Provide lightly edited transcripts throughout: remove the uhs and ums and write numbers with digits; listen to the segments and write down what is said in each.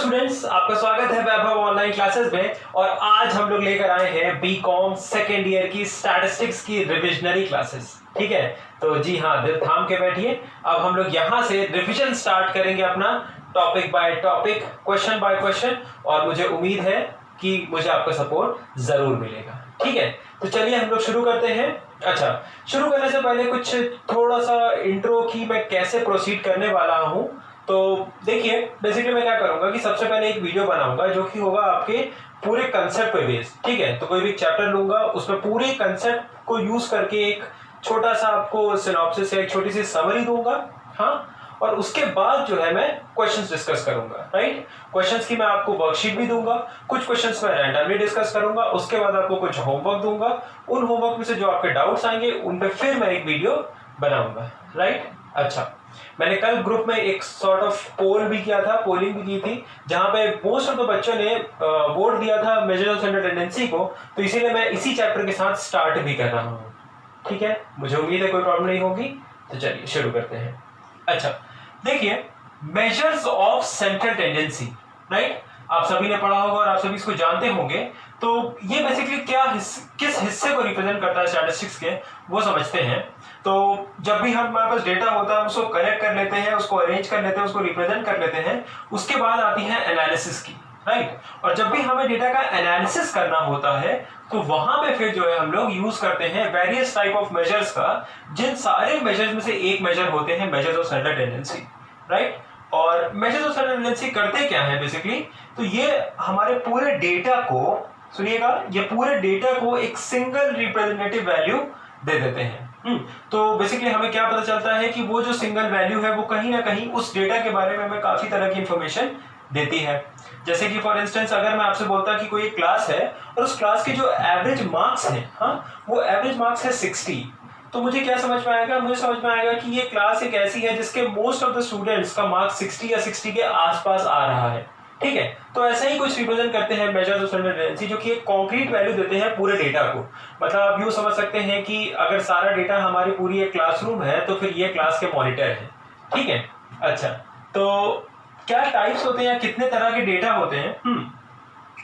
Students, आपका स्वागत है वैभव ऑनलाइन क्लासेस में। और आज हम लोग लेकर आए हैं बीकॉम सेकेंड ईयर की स्टैटिस्टिक्स की रिविजनरी क्लासेस। ठीक है, तो जी हाँ, दिल थाम के बैठिए। अब हम लोग यहाँ से रिविजन स्टार्ट करेंगे अपना topic by topic, question by question, और मुझे उम्मीद है कि मुझे आपका सपोर्ट जरूर मिलेगा। ठीक है, तो चलिए हम लोग शुरू करते हैं। अच्छा, शुरू करने से पहले कुछ थोड़ा सा इंट्रो की मैं कैसे प्रोसीड करने वाला हूँ। तो देखिए, बेसिकली मैं क्या करूंगा कि सबसे पहले एक वीडियो बनाऊंगा जो कि होगा आपके पूरे कंसेप्ट पे बेस्ड। ठीक है, तो कोई भी चैप्टर लूंगा, उसमें पूरे कंसेप्ट को यूज करके एक छोटा सा आपको सिनॉप्सिस या एक छोटी सी समरी दूंगा। हाँ, और उसके बाद जो है मैं क्वेश्चंस डिस्कस करूंगा। राइट, क्वेश्चंस की मैं आपको वर्कशीट भी दूंगा, कुछ क्वेश्चंस मैं रैंडमली डिस्कस करूंगा, उसके बाद आपको कुछ होमवर्क दूंगा। उन होमवर्क में से जो आपके डाउट्स आएंगे उन पे फिर मैं एक वीडियो बनाऊंगा। राइट, अच्छा, मैंने कल ग्रुप में एक सॉर्ट ऑफ पोल भी किया था, पोलिंग भी की थी, जहां पे मोस्ट ऑफ द बच्चों ने वोट दिया था मेजर ऑफ सेंट्रल टेंडेंसी को। तो इसीलिए मैं इसी चैप्टर के साथ स्टार्ट भी कर रहा हूँ। ठीक है, मुझे उम्मीद है कोई प्रॉब्लम नहीं होगी। तो चलिए शुरू करते हैं। अच्छा, देखिए, measures of central tendency. Right, आप सभी ने पढ़ा होगा और आप सभी इसको जानते होंगे। तो ये बेसिकली किस हिस्से को रिप्रेजेंट करता है स्टैटिस्टिक्स के, वो समझते हैं। तो जब भी हमारे पास डेटा होता है, हम उसको कलेक्ट कर लेते हैं, उसको अरेंज कर लेते हैं, उसको रिप्रेजेंट कर लेते हैं। उसके बाद आती है एनालिसिस की। राइट, और जब भी हमें डेटा का एनालिसिस करना होता है तो वहां पे फिर जो है हम लोग यूज करते हैं वेरियस टाइप ऑफ मेजर्स का, जिन सारे मेजर्स में से एक मेजर होते हैं measures of central tendency. Right, और मेजर्स ऑफ सेंट्रल टेंडेंसी करते क्या है बेसिकली, तो ये हमारे पूरे डेटा को, सुनिएगा, ये पूरे डेटा को एक सिंगल रिप्रेजेंटेटिव वैल्यू दे देते हैं। तो बेसिकली हमें क्या पता चलता है कि वो जो सिंगल वैल्यू है वो कहीं ना कहीं उस डेटा के बारे में हमें काफी तरह की इंफॉर्मेशन देती है। जैसे कि फॉर इंस्टेंस, अगर मैं आपसे बोलता कि कोई एक क्लास है और उस क्लास के जो एवरेज मार्क्स हैं, हाँ, वो एवरेज मार्क्स है 60, तो मुझे क्या समझ में आएगा, मुझे समझ में आएगा कि ये क्लास एक ऐसी है जिसके मोस्ट ऑफ द स्टूडेंट्स का मार्क्स 60 या 60 के आसपास आ रहा है। ठीक है, तो ऐसा ही कुछ रिप्रेजेंट करते हैं मेजर्स ऑफ सेंट्रल टेंडेंसी, जो कि एक कॉन्क्रीट वैल्यू देते हैं पूरे डेटा को। मतलब आप यूं समझ सकते हैं कि अगर सारा डेटा हमारी पूरी एक क्लासरूम है तो फिर ये क्लास के मॉनिटर है। ठीक है, अच्छा, तो क्या टाइप्स होते हैं, कितने तरह के डेटा होते हैं?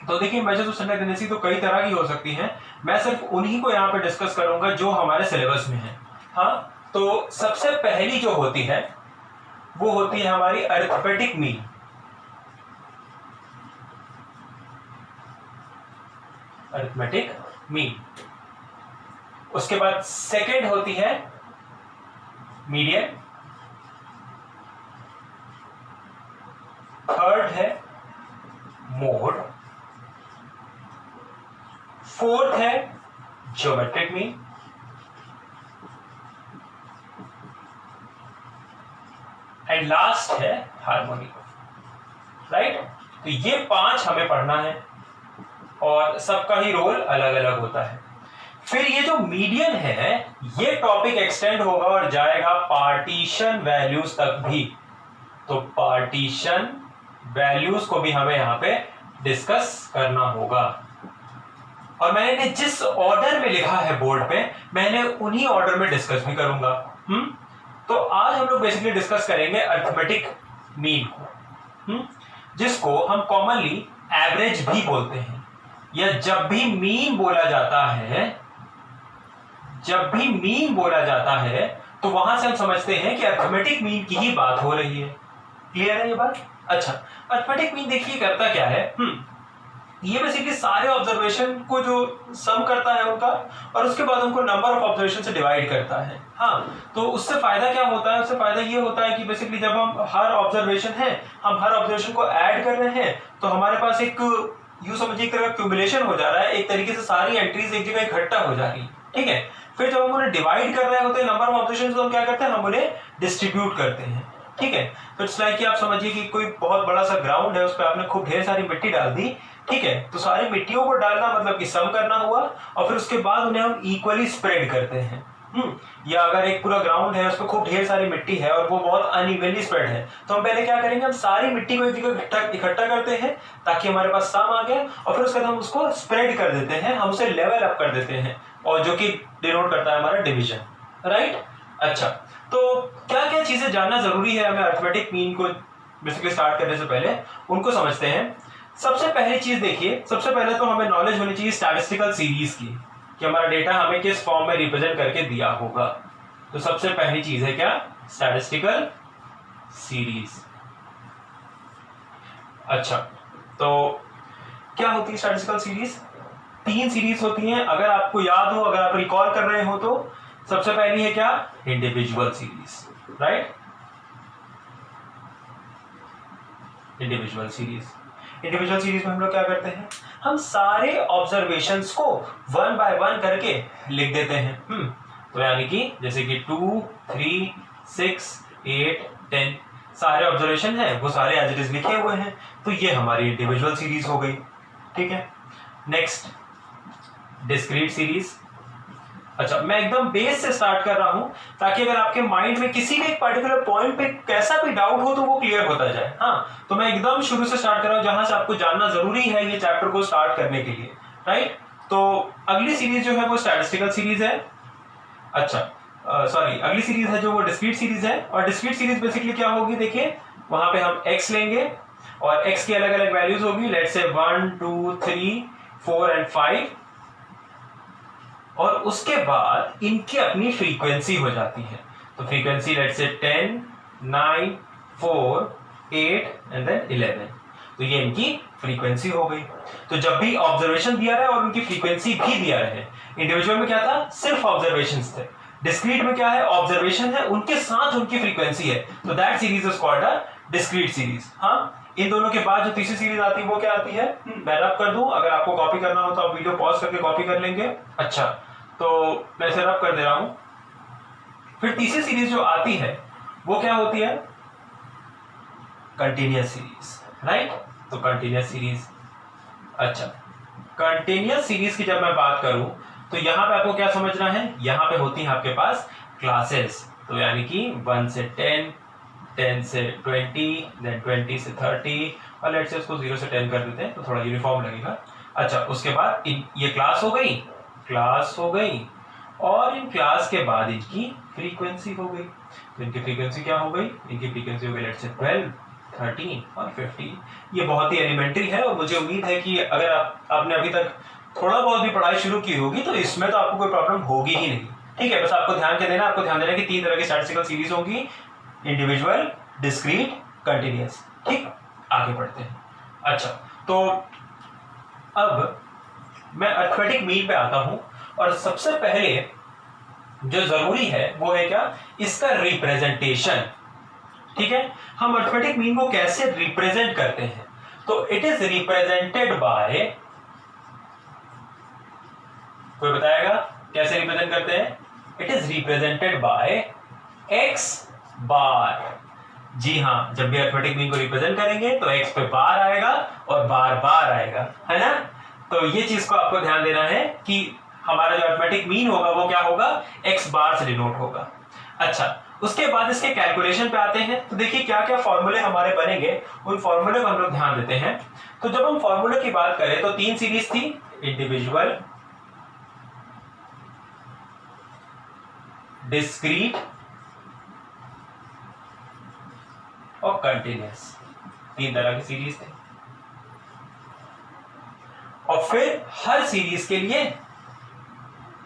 तो देखिए, मेजर्स ऑफ सेंट्रल टेंडेंसी तो कई तरह की हो सकती हैं। मैं सिर्फ उन्हीं को यहाँ पे डिस्कस करूंगा जो हमारे सिलेबस में है। हाँ, तो सबसे पहली जो होती है वो होती है हमारी अरिथमेटिक मीन। Arithmetic mean. उसके बाद सेकेंड होती है मीडियन। थर्ड है मोड। फोर्थ है ज्योमेट्रिक मीन। एंड लास्ट है हार्मोनिक। राइट, तो ये 5 हमें पढ़ना है और सबका ही रोल अलग अलग होता है। फिर ये जो मीडियन है, ये टॉपिक एक्सटेंड होगा और जाएगा पार्टीशन वैल्यूज तक भी। तो पार्टीशन वैल्यूज को भी हमें यहां पे डिस्कस करना होगा। और मैंने जिस ऑर्डर में लिखा है बोर्ड पे, मैंने उन्हीं ऑर्डर में डिस्कस भी करूंगा। तो आज हम लोग बेसिकली डिस्कस करेंगे अरिथमेटिक मीन को, जिसको हम कॉमनली एवरेज भी बोलते हैं। या जब भी मीन बोला जाता है, जब भी मीन बोला जाता है तो वहां से हम समझते हैं कि अरिथमेटिक मीन की ही बात हो रही है। क्लियर है ये बात? अच्छा, अरिथमेटिक मीन देखिए करता क्या है। ये बेसिकली सारे ऑब्जर्वेशन को जो सम करता है उनका, और उसके बाद उनको नंबर ऑफ ऑब्जर्वेशन से डिवाइड करता है। हाँ, तो उससे फायदा क्या होता है? उससे फायदा ये होता है कि बेसिकली जब हम हर ऑब्जर्वेशन है, हम हर ऑब्जर्वेशन को ऐड कर रहे हैं, तो हमारे पास एक यूं समझिए एक तरह का क्यूमुलेशन हो जा रहा है। एक तरीके से सारी एंट्रीज एक जगह इकट्ठा हो जा रही है। ठीक है, फिर जब हम उन्हें डिवाइड कर रहे होते हैं नंबर ऑफ ऑब्जर्वेशन, तो हम क्या करते हैं, हम उन्हें डिस्ट्रीब्यूट करते हैं। ठीक है, तो इट्स लाइक कि आप समझिए कि कोई बहुत बड़ा सा ग्राउंड है, उस पर आपने खूब ढेर सारी मिट्टी डाल दी। ठीक है, तो सारी मिट्टियों को डालना मतलब कि सम करना हुआ, और फिर उसके बाद उन्हें हम इक्वली स्प्रेड करते हैं। या अगर एक पूरा ग्राउंड है, उसमें खूब ढेर सारी मिट्टी है और वो बहुत अनइवनली स्प्रेड है, तो हम पहले क्या करेंगे, हम सारी मिट्टी को एक जगह इकट्ठा करते हैं ताकि हमारे पास सम आ गया, और फिर उसके बाद हम उसको स्प्रेड कर देते हैं, हम उसे लेवल अप कर देते हैं, और जो कि डिनोट करता है हमारा डिवीजन। राइट, अच्छा, तो क्या क्या चीजें जानना जरूरी है हमें अरिथमेटिक मीन को बेसिकली स्टार्ट करने से पहले उनको समझते हैं। सबसे पहली चीज देखिए, सबसे पहले तो हमें नॉलेज होनी चाहिए स्टैटिस्टिकल सीरीज की, कि हमारा डेटा हमें किस फॉर्म में रिप्रेजेंट करके दिया होगा। तो सबसे पहली चीज है क्या, स्टैटिस्टिकल सीरीज। अच्छा, तो क्या होती है स्टैटिस्टिकल सीरीज? 3 सीरीज होती हैं, अगर आपको याद हो, अगर आप रिकॉल कर रहे हो तो। सबसे पहली है क्या, individual series, right. Individual series, individual series में हम लोग क्या करते हैं, हम सारे ऑब्जर्वेशंस को 1 बाय 1 करके लिख देते हैं। तो यानी कि जैसे कि 2, 3, 6, 8, 10 सारे ऑब्जर्वेशन हैं, वो सारे एज इट इज लिखे हुए हैं। तो ये हमारी इंडिविजुअल सीरीज हो गई, ठीक है। Next, discrete series. अच्छा, मैं एकदम बेस से स्टार्ट कर रहा हूं ताकि अगर आपके माइंड में किसी भी एक पर्टिकुलर पॉइंट पे कैसा भी डाउट हो तो वो क्लियर होता जाए। हाँ, तो मैं एकदम शुरू से स्टार्ट कर रहा हूं जहां से आपको जानना जरूरी है ये चैप्टर को स्टार्ट करने के लिए, राइट। तो अगली सीरीज जो है वो स्टैटिस्टिकल सीरीज है। अच्छा, सॉरी, अगली सीरीज है जो वो डिस्क्रीट सीरीज है। और डिस्क्रीट सीरीज बेसिकली क्या होगी, देखिए वहां पे हम x लेंगे और x की अलग अलग वैल्यूज होगी, लेट्स से 1, 2, 3, 4 एंड 5, और उसके बाद इनकी अपनी फ्रीक्वेंसी हो जाती है। तो frequency let's say 10, 9, 4, 8 and then 11। तो ये इनकी फ्रीक्वेंसी हो गई। तो जब भी ऑब्जर्वेशन दिया रहा है और उनकी फ्रीक्वेंसी भी दिया रहे, इंडिविजुअल में क्या था, सिर्फ ऑब्जर्वेशंस थे। डिस्क्रीट में क्या है, ऑब्जर्वेशन है, उनके साथ उनकी फ्रीक्वेंसी है। तो that series is called a discrete series. हाँ, इन दोनों के बाद जो तीसरी सीरीज आती है वो क्या आती है, मैं रब कर दूं, अगर आपको कॉपी करना हो तो आप वीडियो पॉज करके कॉपी कर लेंगे। अच्छा, तो मैं इसे रब कर दे रहा हूं। फिर तीसरी सीरीज जो आती है वो क्या होती है, कंटिन्यूअस सीरीज, राइट। तो कंटिन्यूअस सीरीज। अच्छा, कंटिन्यूअस सीरीज की जब मैं बात करूं तो यहां पे आपको क्या समझना है, यहां पे होती है आपके पास क्लासेस। तो यानी कि 1 से 10, 10 से 20, देन 20 से 30, और लेट्स से उसको 0 से 10 कर देते हैं तो थोड़ा यूनिफॉर्म लगेगा। अच्छा, उसके बाद ये क्लास हो गई, क्लास हो गई, और इन क्लास के बाद इनकी फ्रीक्वेंसी हो गई। तो इनकी फ्रीक्वेंसी क्या हो गई, इनकी फ्रीक्वेंसी हो गई लेट्स से 12, 13 और 15। ये बहुत ही एलिमेंट्री है और मुझे उम्मीद है कि अगर आपने अभी तक थोड़ा बहुत भी पढ़ाई शुरू की होगी तो इसमें तो आपको कोई प्रॉब्लम होगी ही नहीं, ठीक है। बस आपको ध्यान क्या देना, आपको ध्यान देना कि 3 तरह की स्टैटिस्टिकल सीरीज होगी, इंडिविजुअल, डिस्क्रीट, कंटिन्यूअस, ठीक। आगे बढ़ते हैं। अच्छा, तो अब मैं अरिथमेटिक मीन पे आता हूं, और सबसे पहले जो जरूरी है वो है क्या, इसका रिप्रेजेंटेशन, ठीक है। हम अरिथमेटिक मीन को कैसे रिप्रेजेंट करते हैं, तो इट इज रिप्रेजेंटेड बाय, कोई बताएगा कैसे रिप्रेजेंट करते हैं? It is represented by x बार। जी हाँ, जब भी अरिथमेटिक मीन को रिप्रेजेंट करेंगे तो x पे बार आएगा और बार बार आएगा, है ना। तो ये चीज को आपको ध्यान देना है कि हमारा जो अरिथमेटिक मीन होगा वो क्या होगा, x बार से डिनोट होगा। अच्छा, उसके बाद इसके कैलकुलेशन पे आते हैं। तो देखिए क्या क्या फॉर्मूले हमारे बनेंगे, उन फॉर्मूले को हम लोग ध्यान देते हैं। तो जब हम फॉर्मूले की बात करें तो 3 सीरीज थी, इंडिविजुअल, डिस्क्रीट और कंटिन्यूअस, 3 तरह की सीरीज थी। और फिर हर सीरीज के लिए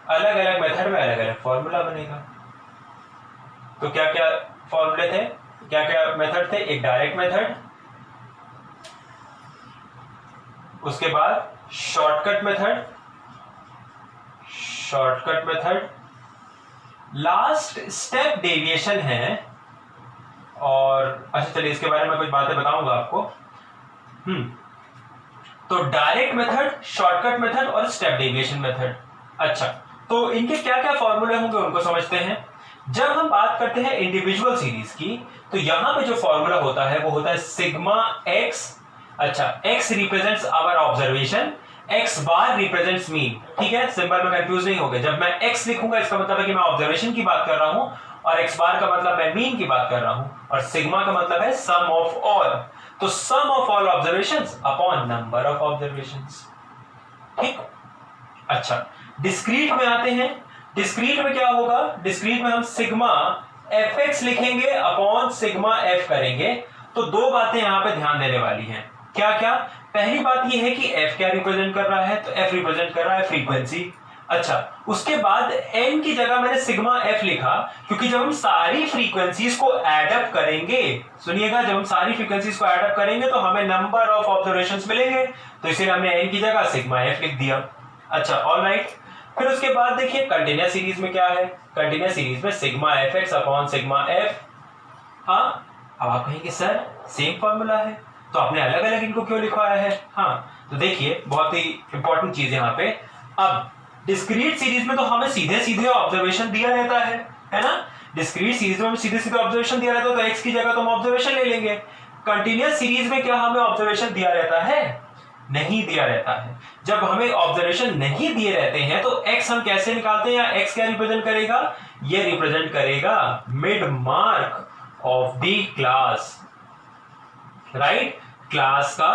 अलग अलग मेथड में अलग अलग फॉर्मूला बनेगा। तो क्या क्या फॉर्मूले थे, क्या क्या मेथड थे, एक डायरेक्ट मेथड, उसके बाद shortcut method, shortcut method, last step deviation है, और अच्छा चलिए इसके बारे में कुछ बातें बताऊंगा आपको। तो डायरेक्ट मेथड, शॉर्टकट मेथड और स्टेप डेविएशन मेथड। अच्छा, तो इनके क्या क्या फॉर्मूले होंगे उनको समझते हैं। जब हम बात करते हैं इंडिविजुअल सीरीज की, तो यहां पे जो फॉर्मूला होता है वो होता है सिग्मा एक्स। अच्छा, X represents our observation, X bar represents mean, ठीक है। सिंबल में कंफ्यूज नहीं हो गए, जब मैं एक्स लिखूंगा इसका मतलब है कि मैं ऑब्जर्वेशन की बात कर रहा हूं, और एक्स बार का मतलब मैं मीन की बात कर रहा हूं, और सिग्मा का मतलब है सम ऑफ ऑल। तो sum of all observations upon number of observations, ठीक। अच्छा, डिस्क्रीट में आते हैं। डिस्क्रीट में क्या होगा, डिस्क्रीट में हम सिग्मा एफ एक्स लिखेंगे अपॉन सिग्मा एफ करेंगे, तो दो बातें यहां पे ध्यान देने वाली हैं। क्या क्या? पहली बात यह है कि f क्या रिप्रेजेंट कर रहा है, तो f रिप्रेजेंट कर रहा है फ्रीक्वेंसी। अच्छा, उसके बाद n की जगह मैंने सिग्मा f लिखा, क्योंकि जब हम सारी फ्रीक्वेंसीज को एड अप करेंगे, सुनिएगा, जब हम सारी फ्रीक्वेंसीज को एड अप करेंगे तो हमें नंबर ऑफ ऑब्जर्वेशंस मिलेंगे, तो इसलिए हमने n की जगह सिग्मा f लिख दिया। अच्छा, ऑलराइट। फिर उसके बाद देखिए कंटीन्यूअस सीरीज में क्या है, कंटीन्यूअस सीरीज में sigma fx upon sigma f। हाँ, अब आप कहेंगे सर सेम फॉर्मूला है, तो आपने अलग अलग इनको क्यों लिखवाया है? हाँ, तो देखिए बहुत ही इंपॉर्टेंट चीज यहाँ पे। अब डिस्क्रीट सीरीज में तो हमें सीधे सीधे ऑब्जर्वेशन दिया रहता है ना? डिस्क्रीट सीरीज में सीधे सीधे ऑब्जर्वेशन दिया रहता है, तो एक्स की जगह तो हम ऑब्जर्वेशन ले लेंगे। कंटीन्यूअस सीरीज में क्या हमें ऑब्जर्वेशन दिया रहता है? नहीं दिया रहता है। जब हमें ऑब्जर्वेशन नहीं दिए रहते हैं तो एक्स हम कैसे निकालते हैं, या एक्स क्या रिप्रेजेंट करेगा? ये रिप्रेजेंट करेगा mid mark of the class, right? Class का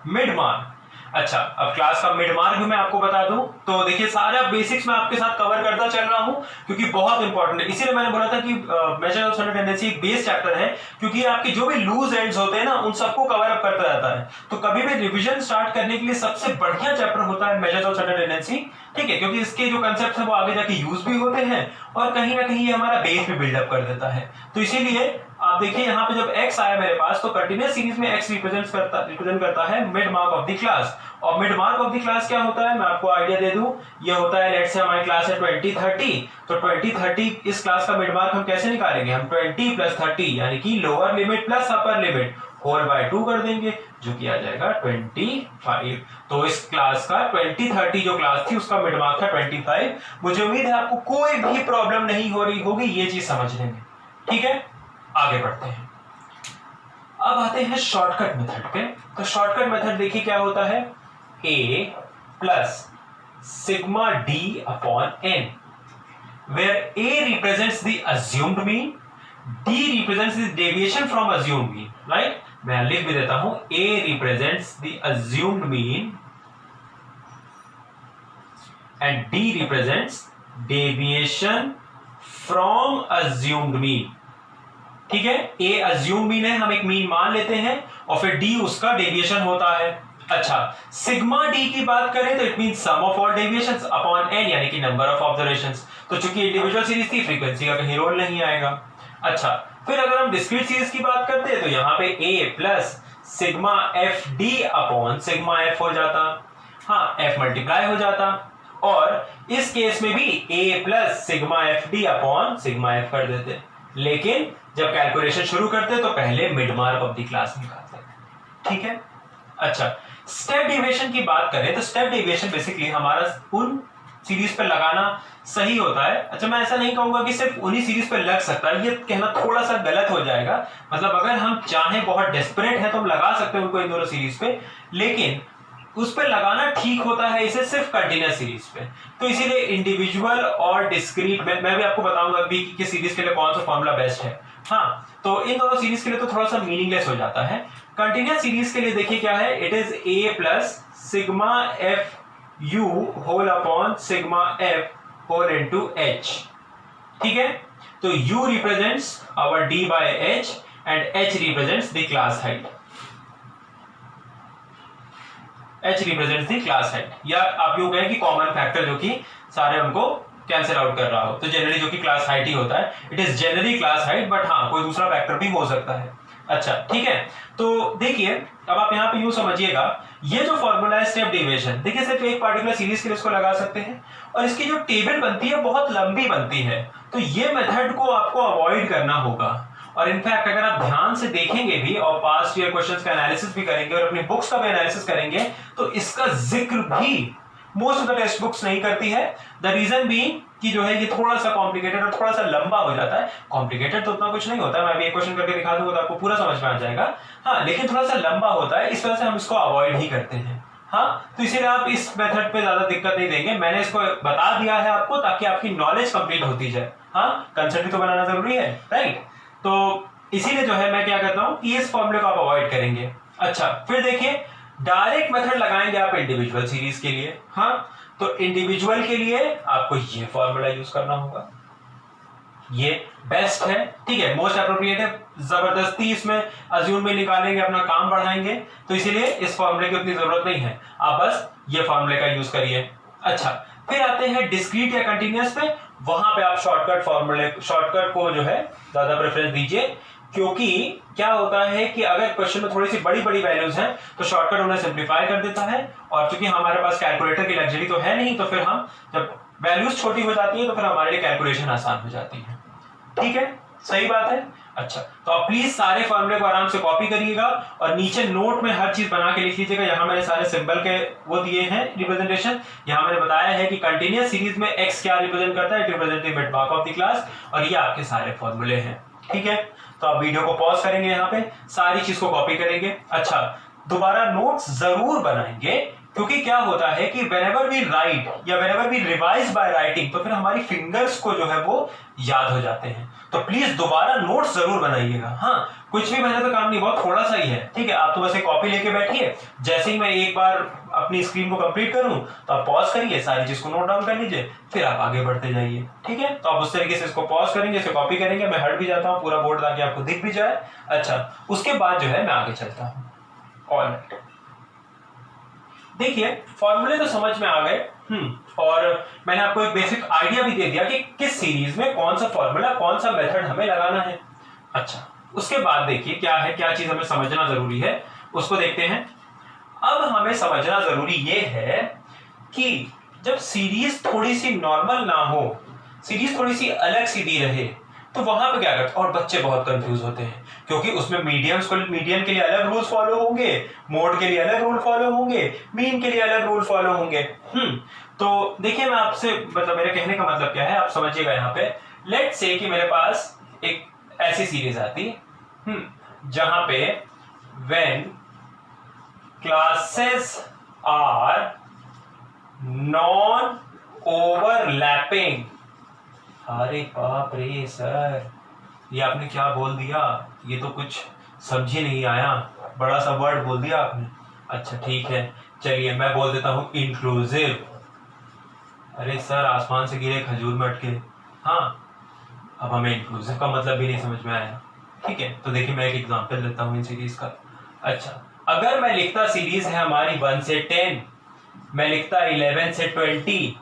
मिड मार्क। अच्छा, अब क्लास का मिड मार्क भी मैं आपको बता दूं, तो देखिए सारा बेसिक्स मैं आपके साथ कवर करता चल रहा हूं, क्योंकि बहुत इंपॉर्टेंट है। इसीलिए मैंने बोला था कि मेजर ऑफ सेंट्रल टेंडेंसी एक बेस चैप्टर है, क्योंकि आपके जो भी लूज एंड्स होते हैं ना, उन सबको कवर अप करता रहता है। तो कभी भी रिवीजन स्टार्ट करने के लिए सबसे बढ़िया चैप्टर होता है मेजर ऑफ सेंट्रल टेंडेंसी, ठीक है? क्योंकि इसके जो कंसेप्ट है वो आगे जाके यूज भी होते हैं, और कहीं ना कहीं ये हमारा बेस भी बिल्डअप कर देता है। तो इसीलिए आप देखिए यहाँ पे जब x आया मेरे पास, तो कंटीन्यूअस सीरीज में x रिप्रेजेंट करता है mid mark of the class. और mid mark of the class क्या होता है, मैं आपको आइडिया दे दूं, ये होता है, लेट्स से हमारी क्लास है 2030, तो 2030 इस क्लास का मिड मार्क हम कैसे निकालेंगे? हम 20 प्लस 30 यानी कि lower limit plus upper limit whole by 2 कर देंगे, जो कि आ जाएगा 25। तो इस क्लास का 2030 जो क्लास थी उसका मिड मार्क था 25। मुझे उम्मीद है आपको कोई भी प्रॉब्लम नहीं हो रही होगी ये चीज समझने में, ठीक है? आगे बढ़ते हैं। अब आते हैं शॉर्टकट मेथड पे। तो शॉर्टकट मेथड देखिए क्या होता है, a plus sigma d upon n, where a represents the assumed mean, d represents the deviation from assumed mean, right? मैं लिख भी देता हूं, a represents the assumed mean and d represents deviation from assumed mean, ठीक है? a assumed mean है, हम एक मीन मान लेते हैं, और फिर d उसका डेविएशन होता है। अच्छा, सिग्मा d की बात करें तो it mean sum of all deviations upon n, यानी कि नंबर ऑफ ऑब्जर्वेशंस। तो चूंकि इंडिविजुअल सीरीज थी, फ्रीक्वेंसी का कहीं रोल नहीं आएगा। अच्छा, फिर अगर हम डिस्क्रीट सीरीज की बात करते हैं तो यहाँ पे a plus sigma F D upon sigma F हो जाता, हाँ, f मल्टीप्लाई हो जाता, और इस केस में भी a plus sigma F D upon sigma F कर देते। लेकिन जब कैलकुलेशन शुरू करते तो पहले mid mark of the class निकालते, ठीक है? अच्छा, स्टेप डेविएशन की बात करें तो स्टेप डेविएशन बेसिकली हमारा उन सीरीज पे लगाना सही होता है। अच्छा, मैं ऐसा नहीं कहूंगा कि सिर्फ उन्हीं सीरीज पे लग सकता है, ये कहना थोड़ा सा गलत हो जाएगा। मतलब अगर हम चाहें, बहुत डेस्परेट है, तो हम लगा सकते हैं उनको इन दोनों सीरीज पे, लेकिन उस पे लगाना ठीक होता है इसे सिर्फ कंटीन्यूअस सीरीज पे। तो इसीलिए इंडिविजुअल और डिस्क्रीट में मैं भी आपको बताऊंगा भी कि सीरीज के लिए कौन सा फॉर्मूला बेस्ट है। हाँ, तो इन दोनों सीरीज के लिए तो थोड़ा सा मीनिंगलेस हो जाता है। कंटीन्यूअस सीरीज के लिए देखिए क्या है, it is a plus sigma F U whole upon sigma F whole into h, ठीक है? तो u represents our d by h and h represents the class height, h represents the class height, या आप यूं कहें कि common factor जो कि सारे उनको कैंसिल आउट कर रहा हो, तो जनरली जो कि क्लास हाइट ही होता है, it is generally class height, but हाँ कोई दूसरा फैक्टर भी हो सकता है। अच्छा, ठीक है? तो देखिए अब आप यहाँ पे यूं समझिएगा, ये जो फॉर्मूला है स्टेप डेविएशन, देखिए सिर्फ एक पार्टिकुलर सीरीज के लिए इसको लगा सकते हैं, और इसकी जो टेबल बनती है बहुत लंबी बनती है, तो ये मेथड को आपको अवॉइड करना होगा। और इनफैक्ट अगर आप ध्यान से देखेंगे भी और पास्ट ईयर क्वेश्चंस का एनालिसिस भी करेंगे और अपनी बुक्स का भी एनालिसिस करेंगे, तो इसका जिक्र भी most of the text books नहीं करती है। द रीजन बीइंग कि जो है ये थोड़ा सा कॉम्प्लिकेटेड और थोड़ा सा लंबा हो जाता है। कॉम्प्लिकेटेड तो उतना कुछ नहीं होता है, मैं अभी एक क्वेश्चन करके दिखा दूंगा तो आपको पूरा समझ में आ जाएगा। हाँ, लेकिन थोड़ा सा लंबा होता है, इस वजह से हम इसको अवॉइड ही करते हैं। हाँ, तो इसीलिए आप इस मेथड पे ज्यादा दिक्कत नहीं देंगे, मैंने इसको बता दिया है आपको ताकि आपकी नॉलेज कंप्लीट होती जाए। हाँ, कंसेप्ट भी तो बनाना जरूरी है, राइट? तो इसीलिए जो है मैं क्या करता हूं कि इस फॉर्मूले को आप अवॉइड करेंगे। अच्छा, फिर देखिए डायरेक्ट मेथड लगाएंगे आप इंडिविजुअल सीरीज के लिए। हाँ, तो इंडिविजुअल के लिए आपको ये फॉर्मूला यूज करना होगा, ये बेस्ट है, ठीक है, मोस्ट अप्रोप्रिएट है। जबरदस्ती इसमें अज्यूम में निकालेंगे, अपना काम बढ़ाएंगे, तो इसीलिए इस फॉर्मूले की उतनी जरूरत नहीं है, आप बस ये फॉर्मूले का यूज करिए। अच्छा, फिर आते हैं डिस्क्रीट या कंटिन्यूअस पे। वहां पे आप शॉर्टकट को जो है ज्यादा प्रेफरेंस दीजिए, क्योंकि क्या होता है कि अगर क्वेश्चन में थोड़ी सी बड़ी बड़ी वैल्यूज हैं तो शॉर्टकट उन्हें सिंप्लीफाई कर देता है, और चूंकि हमारे पास कैलकुलेटर की लग्जरी तो है नहीं, तो फिर हम जब वैल्यूज छोटी हो जाती है तो फिर हमारे लिए कैलकुलेशन आसान हो जाती है। ठीक है, सही बात है। अच्छा, तो आप प्लीज सारे फॉर्मूले को आराम से कॉपी करिएगा और नीचे नोट में हर चीज बना के लिख लीजिएगा। यहाँ मैंने सारे सिंबल के वो दिए हैं रिप्रेजेंटेशन। यहाँ मैंने बताया है कि कंटिन्यूअस सीरीज में एक्स क्या रिप्रेजेंट करता है, representing bit mark of the class, और ये आपके सारे फॉर्मूले हैं। ठीक है, तो आप वीडियो को पॉज करेंगे, यहाँ पे सारी चीज को कॉपी करेंगे। अच्छा, दोबारा नोट्स जरूर बनाएंगे, क्योंकि क्या होता है कि whenever we write या whenever we revise by writing, तो फिर हमारी फिंगर्स को जो है वो याद हो जाते हैं। तो प्लीज दोबारा नोट्स जरूर बनाइएगा। हाँ, कुछ भी मेहनत का काम नहीं, बहुत थोड़ा सा ही है, ठीक है। आप तो बस एक कॉपी लेके बैठिए, जैसे ही मैं एक बार अपनी स्क्रीन को कंप्लीट करूं तो आप पॉज करिए, सारी चीज को नोट डाउन कर लीजिए, फिर आप आगे बढ़ते जाइए। ठीक है, तो आप उस तरीके से इसको पॉज करेंगे, इसे कॉपी करेंगे। मैं हट भी जाता हूँ पूरा बोर्ड ताकि आपको दिख भी जाए। अच्छा, उसके बाद जो है मैं आगे चलता हूँ। ऑलराइट, देखिए फॉर्मूले तो समझ में आ गए, और मैंने आपको एक बेसिक आइडिया भी दे दिया कि किस सीरीज में कौन सा फॉर्मूला, कौन सा मेथड हमें लगाना है। अच्छा, उसके बाद देखिए क्या है, क्या चीज हमें समझना जरूरी है, उसको देखते हैं। अब हमें समझना जरूरी ये है कि जब सीरीज थोड़ी सी नॉर्मल ना हो, सीरीज थोड़ी सी अलग सीधी रहे, तो वहां पे क्या करते हैं, और बच्चे बहुत कंफ्यूज होते हैं, क्योंकि उसमें मीडियन के लिए अलग रूल्स फॉलो होंगे, मोड के लिए अलग रूल फॉलो होंगे, मीन के लिए अलग रूल फॉलो होंगे। तो देखिए मैं आपसे, मतलब मेरे कहने का मतलब क्या है, आप समझिएगा। यहाँ पे लेट्स से कि मेरे पास एक ऐसी सीरीज आती है जहां पे when classes are non overlapping. अरे बाप रे सर, ये आपने क्या बोल दिया, ये तो कुछ समझ ही नहीं आया, बड़ा सा वर्ड बोल दिया आपने। अच्छा ठीक है, चलिए मैं बोल देता हूं इंक्लूसिव। अरे सर, आसमान से गिरे खजूर में अटके। हाँ, अब हमें इंक्लूसिव का मतलब भी नहीं समझ में आया। ठीक है, तो देखिए मैं एक एग्जांपल देता हूं इन सीरीज का। अच्छा, अगर मैं लिखता सीरीज है हमारी 1 से 10, मैं लिखता 11 से 20,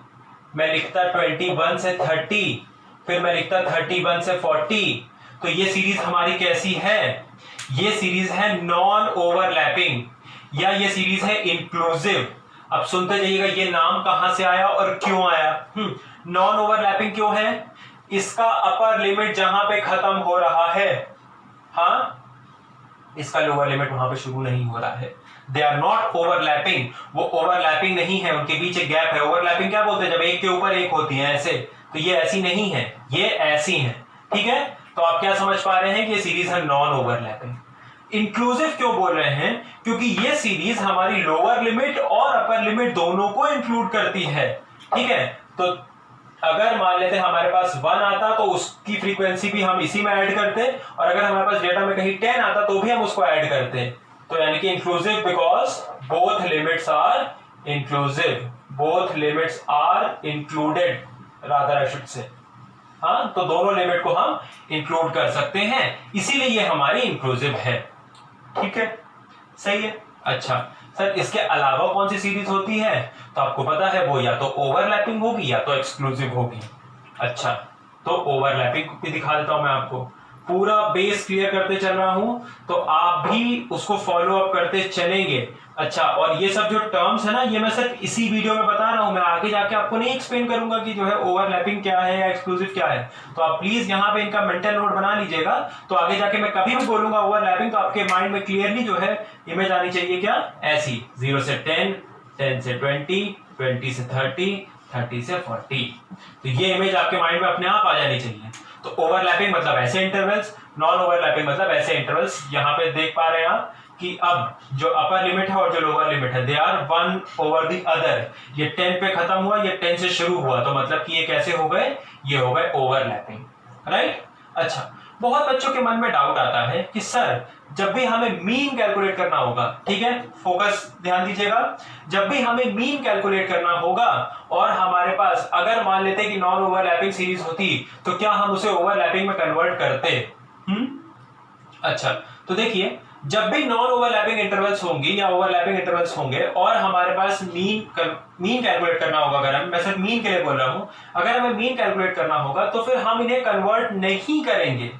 मैं लिखता 21 से 30, फिर मैं लिखता 31 से 40, तो ये सीरीज हमारी कैसी है? ये सीरीज है नॉन ओवरलैपिंग, या ये सीरीज है इंक्लूसिव। अब सुनते जाइएगा ये नाम कहां से आया और क्यों आया। नॉन ओवरलैपिंग क्यों है? इसका अपर लिमिट जहां पे खत्म हो रहा है, हाँ, इसका लोअर लिमिट वहां पे शुरू नहीं हो रहा है। दे आर नॉट ओवरलैपिंग, वो ओवरलैपिंग नहीं है, उनके बीच एक गैप है। ओवरलैपिंग क्या बोलते हैं? जब एक के ऊपर एक होती है ऐसे, तो ये ऐसी नहीं है, ये ऐसी है। ठीक है, तो आप क्या समझ पा रहे हैं कि ये सीरीज है नॉन ओवरलैपिंग। इंक्लूसिव क्यों बोल रहे हैं? क्योंकि ये सीरीज हमारी लोअर लिमिट और अपर लिमिट दोनों को इंक्लूड करती है। ठीक है, तो अगर मान लेते हैं हमारे पास 1 आता तो उसकी फ्रीक्वेंसी भी हम इसी में ऐड करते, और अगर हमारे पास डेटा में कहीं 10 आता तो भी हम उसको ऐड करते। तो यानी कि inclusive because both limits are inclusive, both limits are included, rather I should say. हाँ, तो दोनों लिमिट को हम इंक्लूड कर सकते हैं, इसीलिए ये हमारी इंक्लूसिव है। ठीक है, सही है। अच्छा सर, इसके अलावा कौन सी सीरीज होती है? तो आपको पता है वो या तो ओवरलैपिंग होगी या तो एक्सक्लूसिव होगी। अच्छा, तो ओवरलैपिंग भी दिखा देता हूं मैं आपको, पूरा बेस क्लियर करते चल रहा हूं तो आप भी उसको फॉलो अप करते चलेंगे। अच्छा, और ये सब जो टर्म्स है ना, ये मैं सिर्फ इसी वीडियो में बता रहा हूं, मैं आगे जाके आपको नहीं एक्सप्लेन करूंगा कि जो है ओवरलैपिंग क्या है या एक्सक्लूसिव क्या है। तो आप प्लीज यहाँ पे इनका मेंटल नोट बना लीजिएगा, तो आगे जाके मैं कभी भी बोलूंगा ओवरलैपिंग तो आपके माइंड में क्लियरली जो है इमेज आनी चाहिए। क्या? ऐसी 0 से 10, 10 से 20, 20 से 30, 30 से 40, तो ये इमेज आपके माइंड में अपने आप आ जानी चाहिए। तो ओवरलैपिंग मतलब ऐसे इंटरवल्स, नॉन ओवरलैपिंग मतलब ऐसे इंटरवल्स। यहाँ पे देख पा रहे हैं आप कि अब जो अपर लिमिट है और जो लोअर लिमिट है, they are one over the other. ये 10 पे खत्म हुआ, ये 10 से शुरू हुआ, तो मतलब कि ये कैसे हो गए? ये हो गए ओवरलैपिंग, राइट। अच्छा, बहुत बच्चों के मन में डाउट आता है कि सर जब भी हमें मीन कैलकुलेट करना होगा, ठीक है, फोकस ध्यान दीजिएगा, जब भी हमें मीन कैलकुलेट करना होगा और हमारे पास अगर मान लेते कि नॉन ओवरलैपिंग सीरीज होती तो क्या हम उसे ओवरलैपिंग में कन्वर्ट करते? अच्छा, तो देखिए जब भी नॉन ओवरलैपिंग इंटरवल्स होंगी या ओवरलैपिंग इंटरवल्स होंगे और हमारे पास मीन कैलकुलेट करना होगा, अगर मैं सिर्फ मीन के लिए बोल रहा हूं, अगर हमें मीन कैलकुलेट करना होगा तो फिर हम इन्हें कन्वर्ट नहीं करेंगे,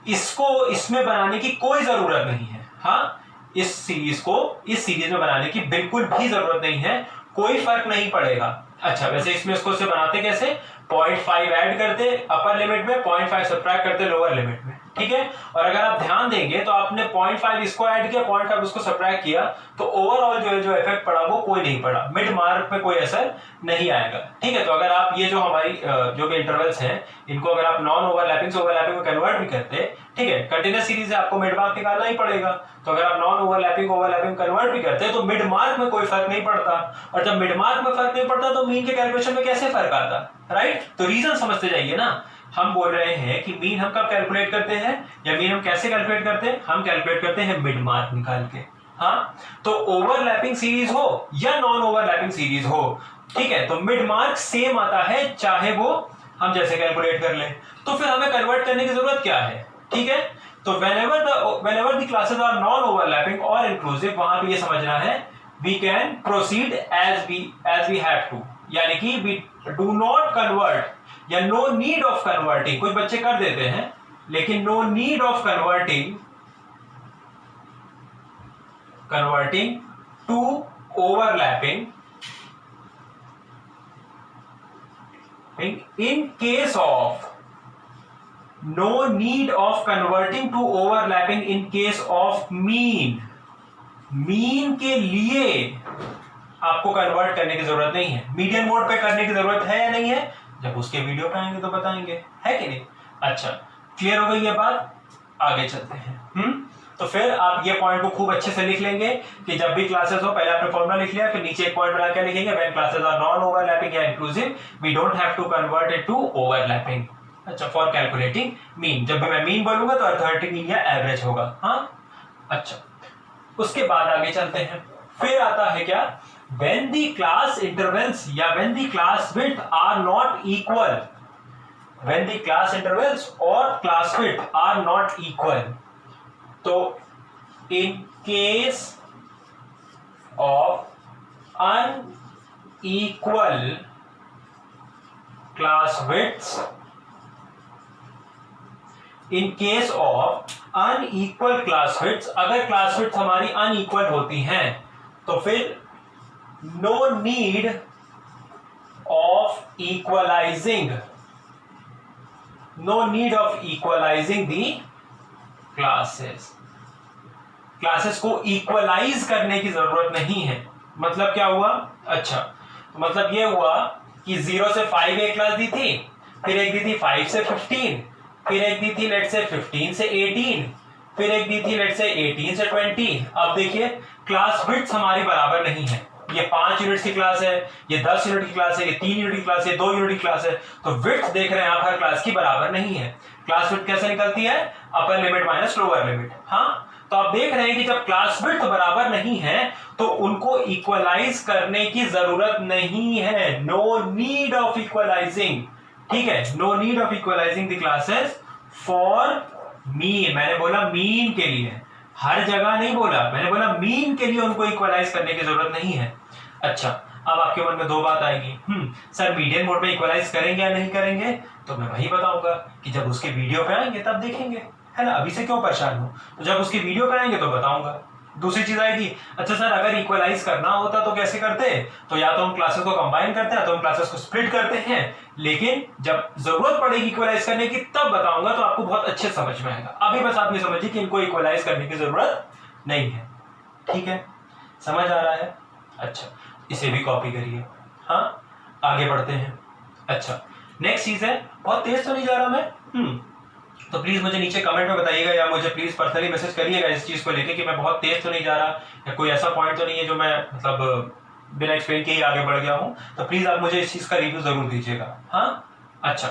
इसको इसमें बनाने की कोई जरूरत नहीं है। हाँ, इस सीरीज को इस सीरीज में बनाने की बिल्कुल भी जरूरत नहीं है, कोई फर्क नहीं पड़ेगा। अच्छा, वैसे इसमें इसको से बनाते कैसे? 0.5 ऐड करते अपर लिमिट में, 0.5 सब्ट्रैक्ट करते लोअर लिमिट में, ठीक है। और अगर आप ध्यान देंगे तो आपने 0.5 इसको ऐड किया, 0.5 उसको सब्ट्रैक्ट किया, तो ओवरऑल जो इफेक्ट पड़ा वो कोई नहीं पड़ा, मिड मार्क पे कोई असर नहीं आएगा, ठीक है। तो अगर आप ये जो हमारी जो भी इंटरवल्स हैं इनको अगर आप नॉन ओवरलैपिंग से ओवरलैपिंग में कन्वर्ट भी करते, ठीक है, कंटिन्यूअस सीरीज है, आपको मिड मार्क निकालना ही पड़ेगा, तो अगर आप नॉन ओवरलैपिंग कन्वर्ट भी करते हैं तो मिड मार्क में कोई फर्क नहीं पड़ता, और जब मिड मार्क में फर्क नहीं पड़ता तो मीन के कैलकुलेशन में कैसे फर्क आता, राइट। तो रीजन समझते जाइए ना, हम बोल रहे हैं कि मीन हम कब कैलकुलेट करते हैं या मीन हम कैसे कैलकुलेट करते हैं? हम कैलकुलेट करते हैं मिड मार्क निकाल के। हाँ, तो ओवरलैपिंग सीरीज हो या नॉन ओवरलैपिंग सीरीज हो, ठीक है, तो मिड मार्क सेम आता है चाहे वो हम जैसे कैलकुलेट कर लें, तो फिर हमें कन्वर्ट करने की जरूरत क्या है, ठीक है। तो whenever the classes are non overlapping or inclusive, वहां पे ये समझना है we can proceed as we have to, यानी कि we do not convert या no need of converting, कुछ बच्चे कर देते हैं लेकिन no need of converting to overlapping in case of no need of converting to overlapping in case of mean के लिए आपको कन्वर्ट करने की जरूरत नहीं है, मीडियन मोड पे करने की जरूरत है या नहीं है, जब उसके वीडियो पे आएंगे तो बताएंगे, है कि नहीं। अच्छा, क्लियर हो गई ये बात, आगे चलते हैं। तो फिर आप ये पॉइंट को खूब अच्छे से लिख लेंगे कि जब भी क्लासेस हो, पहले आपने फॉर्मूला लिख लिया, फिर नीचे एक पॉइंट बना के लिखेंगे when classes are non overlapping या inclusive we don't have to convert it to overlapping. अच्छा, फॉर कैलकुलेटिंग मीन, जब भी मैं मीन बोलूंगा तो अर्थमेटिक मीन या एवरेज होगा। हाँ, अच्छा, उसके बाद आगे चलते हैं। फिर आता है क्या? व्हेन दी क्लास इंटरवल्स या when the class width are not equal, when the class intervals और class width are not equal, तो in case of unequal class widths, in case of unequal class widths, अगर class width हमारी unequal होती हैं तो फिर no need of equalising, no need of equalising the classes, classes को equalise करने की जरूरत नहीं है। मतलब क्या हुआ? अच्छा, तो मतलब ये हुआ कि 0 से 5 एक क्लास दी थी, फिर एक दी थी 5 से 15, फिर एक दी थी लेट से 15 से 18, फिर एक दी थी लेट से 18 से 20। अब देखिए क्लास विड्थ हमारी बराबर नहीं है, ये 5 यूनिट की क्लास है, ये 10 यूनिट की क्लास है, ये 3 यूनिट की क्लास है, 2 यूनिट की क्लास है, तो विड्थ देख रहे हैं आप हर क्लास की बराबर नहीं है। क्लास विड्थ कैसे निकलती है? Upper limit minus lower limit. हाँ, तो आप देख रहे हैं कि जब क्लास विड्थ बराबर नहीं है तो उनको इक्वलाइज करने की जरूरत नहीं है, नो नीड ऑफ इक्वलाइजिंग, ठीक है, no need of equalising the classes for mean. मैंने बोला मीन के लिए, हर जगह नहीं बोला, मैंने बोला मीन के लिए उनको इक्वलाइज करने की जरूरत नहीं है। अच्छा, अब आपके मन में दो बात आएगी, सर मीडियन मोड में इक्वलाइज करेंगे या नहीं करेंगे? तो मैं वही बताऊंगा कि जब उसके वीडियो पे आएंगे तब देखेंगे, है ना, अभी से क्यों परेशान हो, तो जब उसके वीडियो पे आएंगे तो बताऊंगा। दूसरी चीज आएगी, अच्छा सर अगर इक्वलाइज करना होता तो कैसे करते? तो या तो हम क्लासेस को कंबाइन करते हैं तो हम क्लासेस को स्प्लिट करते हैं, लेकिन जब जरूरत पड़ेगी इक्वलाइज करने की तब बताऊंगा, तो आपको बहुत अच्छे समझ में आएगा। अभी बस आप ये समझिए कि इनको इक्वलाइज करने की जरूरत नहीं है, ठीक है, समझ आ रहा है? अच्छा, इसे भी कॉपी करिए। हाँ, आगे बढ़ते हैं। अच्छा, नेक्स्ट चीज है, बहुत तेज तो नहीं जा रहा मैं, तो प्लीज मुझे नीचे कमेंट में बताइएगा या मुझे प्लीज पर्सनली मैसेज करिएगा इस चीज को लेके कि मैं बहुत तेज तो नहीं जा रहा या कोई ऐसा पॉइंट तो नहीं है जो मैं मतलब बिना एक्सप्लेन के ही आगे बढ़ गया हूं, तो प्लीज आप मुझे इस चीज का रिव्यू जरूर दीजिएगा। हाँ, अच्छा,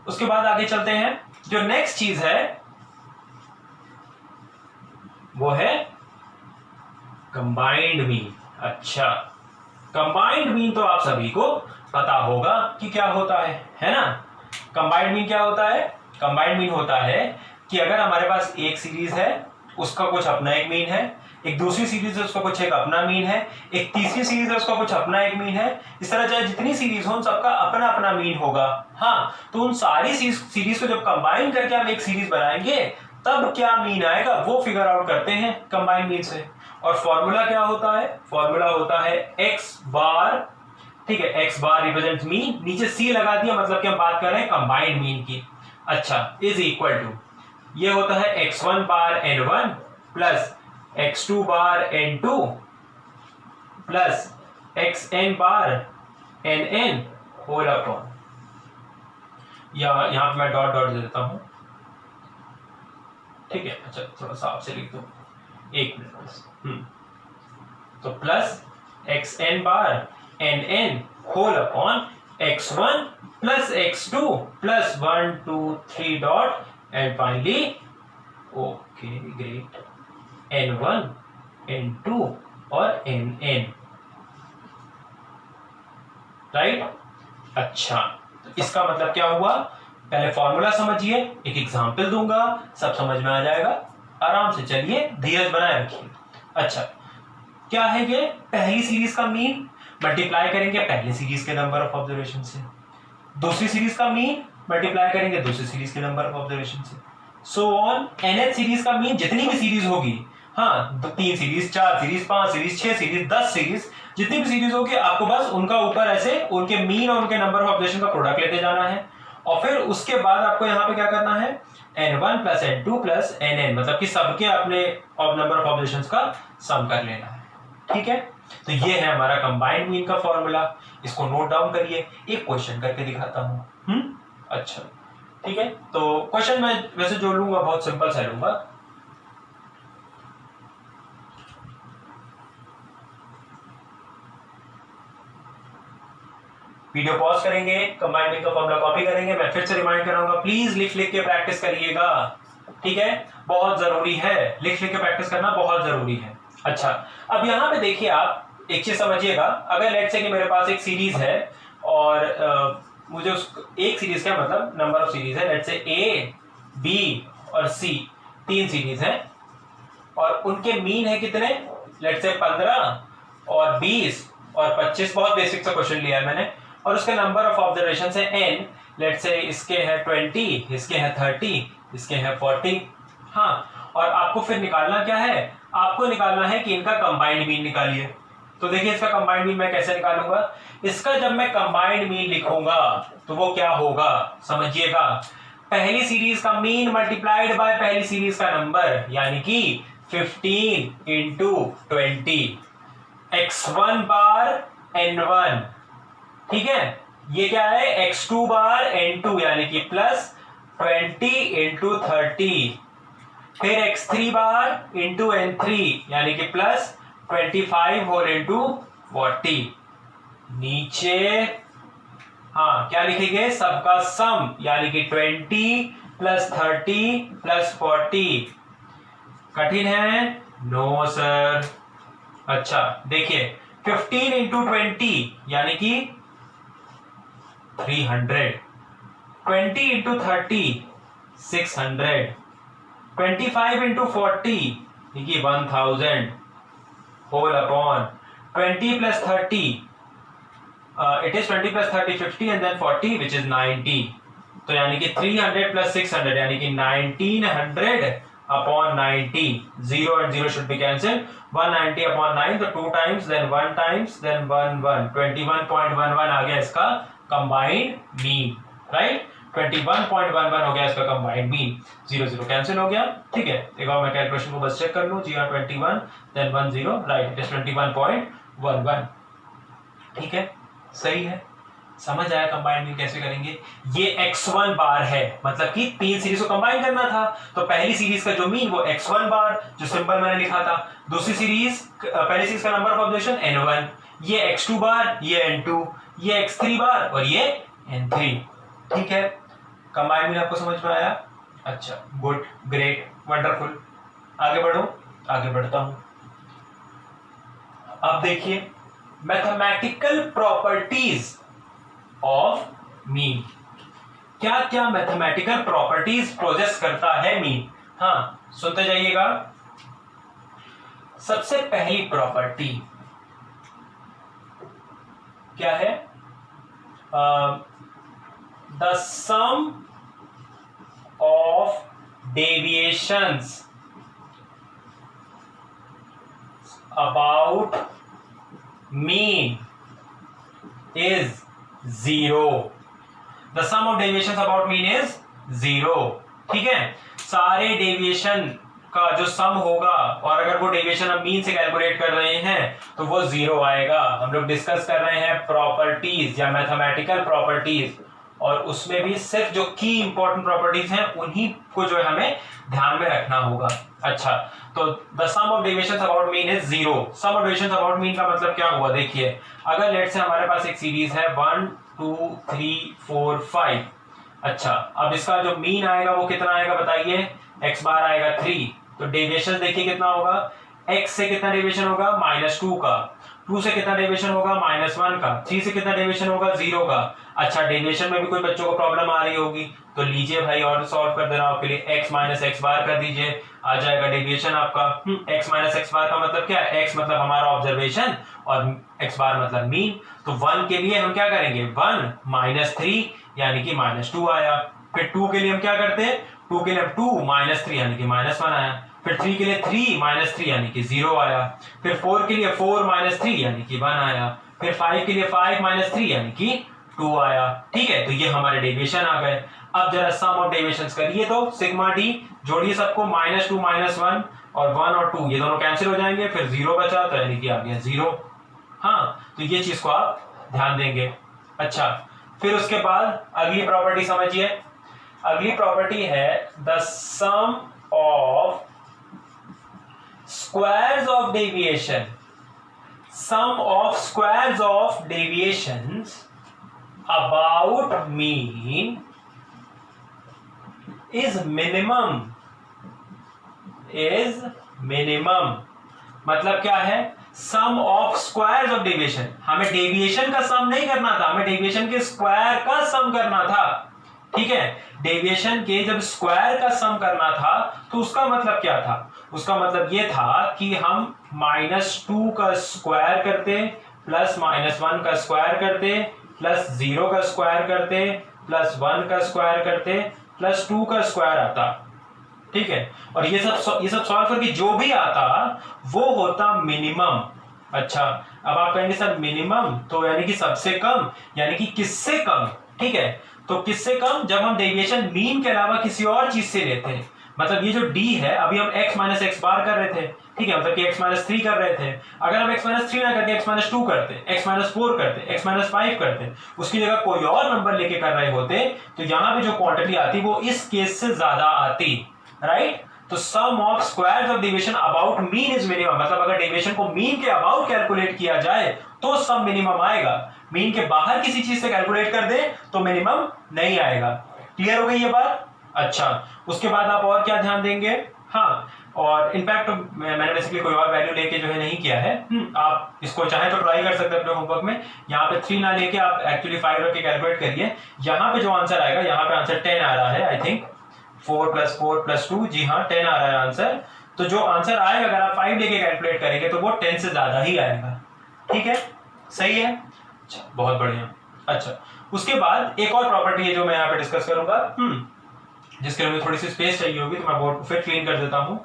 उसके बाद आगे चलते हैं। जो नेक्स्ट चीज है वो है कंबाइंड मीन। अच्छा, कंबाइंड मीन तो आप सभी को पता होगा कि क्या होता है ना। कंबाइंड मीन क्या होता है? कंबाइंड मीन होता है कि अगर हमारे पास एक सीरीज है, उसका कुछ अपना एक मीन है, एक दूसरी सीरीज है उसका कुछ एक अपना मीन है, एक तीसरी सीरीज है उसका कुछ अपना एक मीन है, इस तरह चाहे जितनी सीरीज हो उन सबका अपना अपना मीन होगा। हाँ, तो उन सारी सीरीज को जब कंबाइन करके हम एक सीरीज बनाएंगे तब क्या मीन आएगा वो फिगर आउट करते हैं कंबाइन मीन से। और फॉर्मूला क्या होता है? फॉर्मूला होता है एक्स बार, ठीक है, एक्स बार रिप्रेजेंट मीन, नीचे सी लगा दिया, मतलब कि हम बात कर रहे हैं कंबाइंड मीन की। अच्छा, इज इक्वल टू, ये होता है x1 बार n1 प्लस x2 बार n2 plus xn bar nn whole upon, या यहां पे मैं डॉट डॉट दे देता हूं, ठीक है। अच्छा, थोड़ा सा आपसे लिख दो, एक मिनट बस। तो plus xn bar nn whole upon x1 plus x2 plus 1 2 3 dot and finally okay great n1 n2 और nn, राइट। अच्छा, तो इसका मतलब क्या हुआ? पहले फॉर्मूला समझिए, एक एग्जांपल दूंगा, सब समझ में आ जाएगा। आराम से चलिए, धीरज बनाए रखिए। अच्छा, क्या है ये? पहली सीरीज का मीन मल्टीप्लाई करेंगे पहली सीरीज के नंबर ऑफ ऑब्जर्वेशन से, दूसरी सीरीज का मीन मल्टीप्लाई करेंगे दूसरी सीरीज के नंबर ऑफ ऑब्जर्वेशन से, सो ऑन nth सीरीज का मीन जितनी भी सीरीज होगी, हाँ, 3 series 4 series 5 series 6 series 10 series, जितनी भी सीरीज होगी आपको बस उनका ऊपर ऐसे उनके मीन और उनके नंबर ऑफ ऑब्जर्वेशन का प्रोडक्ट लेते जाना है। और फिर उसके बाद आपको यहाँ पे क्या करना है? n1 plus n2 plus nn, मतलब कि सबके अपने नंबर ऑफ ऑब्जर्वेशन का सम कर लेना है, ठीक है। तो ये है हमारा कंबाइंड मीन का फॉर्मूला, इसको नोट डाउन करिए, एक क्वेश्चन करके दिखाता हूं। अच्छा, ठीक है। तो क्वेश्चन मैं वैसे जो लूंगा बहुत सिंपल सा लूंगा। वीडियो पॉज करेंगे, कंबाइंड मीन का फॉर्मूला कॉपी करेंगे, मैं फिर से रिमाइंड कराऊंगा, प्लीज लिख लिख के प्रैक्टिस करिएगा, ठीक है, बहुत जरूरी है, लिख लिख के प्रैक्टिस करना बहुत जरूरी है। अच्छा, अब यहां पे देखिए, आप एक चीज समझिएगा, अगर लेट्स से कि मेरे पास एक सीरीज है और मुझे उस एक सीरीज का मतलब नंबर ऑफ सीरीज है, लेट्स से ए बी और सी, 3 सीरीज है और उनके मीन है कितने? लेट्स से 15 और 20 और 25, बहुत बेसिक सा क्वेश्चन लिया है मैंने, और उसके नंबर ऑफ ऑब्जर्वेशन है n, लेट्स से इसके है 20, इसके है 30, इसके है 40। हाँ, और आपको फिर निकालना क्या है? आपको निकालना है कि इनका कंबाइंड मीन निकालिए। तो देखिए, इसका कंबाइंड मीन मैं कैसे निकालूंगा? इसका जब मैं कंबाइंड मीन लिखूंगा तो वो क्या होगा समझिएगा, पहली सीरीज का मीन मल्टीप्लाइड बाय पहली सीरीज का नंबर, यानी कि 15 इंटू 20, x1 बार n1, ठीक है, ये क्या है? x2 बार n2, यानी कि प्लस 20 इंटू 30, फिर x3 बार इंटू n3, यानी कि प्लस 25 होल इंटू 40, नीचे हाँ क्या लिखेंगे? सबका सम, यानी कि 20 प्लस 30 प्लस 40। कठिन है? No sir. अच्छा, देखिए 15 इंटू 20 यानी कि 300, 20 इंटू 30 600, 25 इंटू 40 यानी कि 1000 whole upon 20 plus 30, it is 20 plus 30 50 and then 40 which is 90, तो यानी कि 300 plus 600 यानी कि 1900 upon 90, 0 and 0 should be cancelled, 190 upon 9, तो 2 times then 1 times then 1 1, 21.11 आ गया इसका कंबाइंड मीन, राइट, 21.11 हो गया इसका कंबाइंड मीन, 0 0 कैंसिल हो गया, ठीक है। एक बार मैं कैलकुलेशन को बस चेक कर लूं, 21 then 10, राइट, इट इज 21.11, ठीक है, सही है। समझ आया कंबाइंड मीन कैसे करेंगे? ये x1 बार है, मतलब कि 3 सीरीज को कंबाइन करना था, तो पहली सीरीज का जो मीन वो x1 बार, जो सिंबल मैंने लिखा था, दूसरी सीरीज पहली सीरीज का नंबर ऑफ ऑब्जर्वेशन n1, ये x2 बार, ये n2, ये x3 बार और ये n3, ठीक है। कंबाइंड मीन आपको समझ में आया? अच्छा, गुड, ग्रेट, वंडरफुल, आगे बढ़ो। आगे बढ़ता हूं। अब देखिए मैथमेटिकल प्रॉपर्टीज ऑफ मीन। क्या क्या मैथमेटिकल प्रॉपर्टीज प्रोजेस करता है मीन? हाँ, सुनते जाइएगा। सबसे पहली प्रॉपर्टी क्या है? The sum of deviations about mean is zero. The sum of deviations about mean is zero. ठीक है, सारे डेविएशन का जो सम होगा और अगर वो डेविएशन हम मीन से कैलकुलेट कर रहे हैं तो वो जीरो आएगा। हम लोग डिस्कस कर रहे हैं प्रॉपर्टीज या मैथमेटिकल प्रॉपर्टीज, और उसमें भी सिर्फ जो की इंपॉर्टेंट प्रॉपर्टीज हैं उन्हीं को जो है हमें ध्यान में रखना होगा। अच्छा, तो the sum of deviations about mean is zero. Sum of deviations about mean का मतलब क्या हुआ? देखिए, अगर लेट से हमारे पास एक सीरीज है 1 2 3 4 5। अच्छा, अब इसका जो मीन आएगा वो कितना आएगा बताइए? x बार आएगा 3। तो डेविएशन देखिए कितना होगा? x से कितना डेविएशन होगा? -2 का। 2 से कितना डेविएशन होगा? -1 का। 3 से कितना डेविएशन होगा? 0 का। अच्छा, डेविएशन में भी कोई बच्चों को प्रॉब्लम आ रही होगी तो लीजिए भाई और सॉल्व कर देना आपके लिए। x माइनस एक्स बार कर दीजिए, आ जाएगा डेविएशन आपका। x माइनस एक्स बार का मतलब क्या है? x मतलब हमारा ऑब्जर्वेशन और x बार मतलब मीन। तो 1 के लिए हम क्या करेंगे? 1 माइनस 3 यानी कि -2 आया। फिर 2 के लिए हम क्या करते हैं? 2 के लिए 2 माइनस 3 यानी कि -1 आया। फिर 3 के लिए 3 माइनस 3 यानी कि 0 आया। फिर 4 के लिए 4 माइनस 3 यानी कि 1 आया। फिर 5 के लिए 5 माइनस 3 यानी कि 2 आया। ठीक है, तो ये हमारे डेविएशन आ गए। अब जरा सम ऑफ डेविएशंस करिए तो सिग्मा डी जोड़िए सबको, -2 -1 और 1 और 2 ये दोनों कैंसिल हो जाएंगे, फिर 0 बचा तो यानी कि आ गया 0। हाँ, तो ये चीज को आप ध्यान देंगे। अच्छा, फिर उसके बाद अगली प्रॉपर्टी समझिए। अगली प्रॉपर्टी है the sum of squares of deviation. Sum of squares of deviations about mean is minimum. Is minimum मतलब क्या है? Sum of squares of deviation. हमें डेविएशन का सम नहीं करना था, हमें डेविएशन के स्क्वायर का सम करना था। ठीक है, डेविएशन के जब स्क्वायर का सम करना था तो उसका मतलब क्या था? उसका मतलब यह था कि हम -2 का स्क्वायर करते, प्लस -1 का स्क्वायर करते, प्लस 0 का स्क्वायर करते, प्लस 1 का स्क्वायर करते, प्लस 2 का स्क्वायर आता। ठीक है, और ये सब सॉल्व करके जो भी आता वो होता मिनिमम। अच्छा, अब आप कहेंगे सर मिनिमम तो यानी कि सबसे कम, यानी कि किससे कम? ठीक है, तो किससे कम? जब हम डेविएशन मीन के अलावा किसी और चीज से लेते हैं। मतलब ये जो d है, अभी हम x माइनस एक्स बार कर रहे थे, ठीक है, मतलब कि x माइनस 3 कर रहे थे। अगर हम x माइनस 3 ना करके x माइनस 2 करते, x माइनस 4 करते, x माइनस 5 करते, उसकी जगह कोई और नंबर लेके कर रहे होते तो यहां पे जो क्वांटिटी आती वो इस केस से ज्यादा आती। राइट, तो sum of squares of deviation about mean is minimum. मतलब अगर डेविएशन को मीन के अबाउट कैलकुलेट किया जाए तो सम मिनिमम आएगा। मीन के बाहर किसी चीज से कैलकुलेट कर दे तो मिनिमम नहीं आएगा। क्लियर हो गई ये बात? अच्छा, उसके बाद आप और क्या ध्यान देंगे? हाँ, और इनफैक्ट मैंने बेसिकली कोई और वैल्यू लेके जो है नहीं किया है। आप इसको चाहे तो ट्राई कर सकते हैं अपने होमवर्क में। यहाँ पे 3 ना लेके आप एक्चुअली 5 रख के कैलकुलेट करिए। यहाँ पे जो आंसर आएगा, यहाँ पे आंसर 10 आ रहा है, आई थिंक 4 + 4 + 2, जी हाँ 10 आ रहा है आंसर। तो जो आंसर आएगा अगर आप 5 लेके कैलकुलेट करेंगे तो वो 10 से ज्यादा ही आएगा। ठीक है, सही है, अच्छा, बहुत बढ़िया। अच्छा, उसके बाद एक और प्रॉपर्टी है जो मैं यहाँ पे डिस्कस करूंगा, जिसके लिए थोड़ी सी स्पेस चाहिए होगी तो मैं बोर्ड को फिर क्लीन कर देता हूं।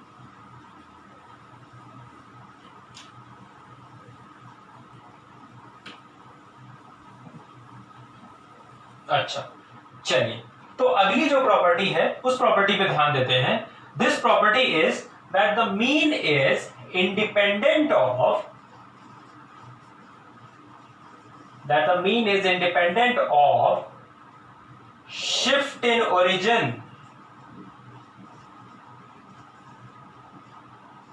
अच्छा, चलिए, तो अगली जो प्रॉपर्टी है उस प्रॉपर्टी पे ध्यान देते हैं। This property is that the mean is independent of shift in origin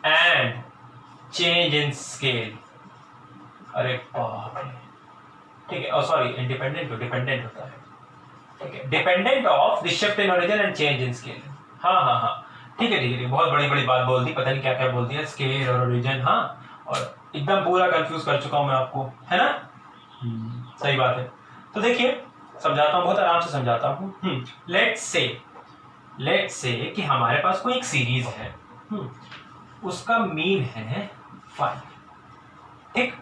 and change in scale. अरे बाप रे, ठीक है, सॉरी, इंडिपेंडेंट तो डिपेंडेंट होता है। ठीक है, dependent of the shift in origin and change in scale. हाँ हाँ हाँ, ठीक है ठीक है, बहुत बड़ी बड़ी बात बोल दी, पता नहीं क्या क्या बोल दिया, स्केल और ओरिजिन, हाँ, और एकदम पूरा कंफ्यूज कर चुका हूं मैं आपको, है ना। सही बात है। तो देखिए समझाता हूँ, बहुत आराम से समझाता हूँ। लेट्स से कि हमारे पास कोई एक सीरीज है, उसका मीन है 5। ठीक,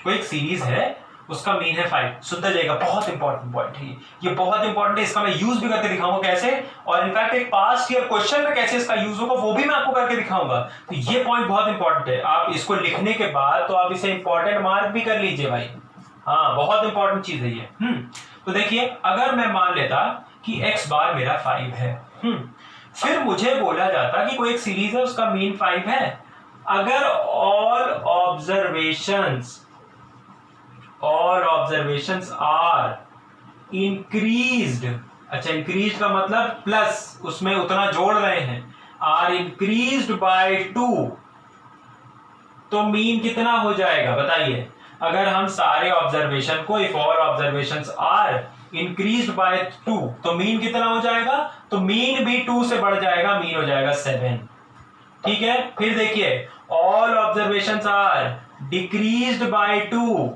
कोई एक सीरीज है, उसका मीन है 5। सुनते जाइएगा, बहुत इंपॉर्टेंट पॉइंट है ये बहुत इंपॉर्टेंट है, इसका मैं यूज भी करके दिखाऊंगा कैसे, और इनफैक्ट एक पास्ट ईयर क्वेश्चन में कैसे इसका यूज होगा वो भी मैं आपको करके दिखाऊंगा। तो ये पॉइंट बहुत इंपॉर्टेंट है, आप इसको लिखने के बाद तो आप इसे इंपॉर्टेंट मार्क भी कर लीजिए भाई, हाँ बहुत इंपॉर्टेंट चीज है ये। तो देखिए अगर मैं मान लेता कि x बार मेरा 5 है, फिर मुझे बोला जाता कि कोई एक सीरीज है उसका मीन 5 है, अगर ऑल ऑब्जर्वेशंस आर इंक्रीज्ड, अच्छा इंक्रीज का मतलब प्लस, उसमें उतना जोड़ रहे हैं, आर इंक्रीज्ड बाय 2, तो मीन कितना हो जाएगा बताइए। अगर हम सारे ऑब्जर्वेशन को, if all observations are increased by 2, तो मीन कितना हो जाएगा, तो मीन भी 2 से बढ़ जाएगा, मीन हो जाएगा 7। ठीक है, फिर देखिए all observations are decreased by 2,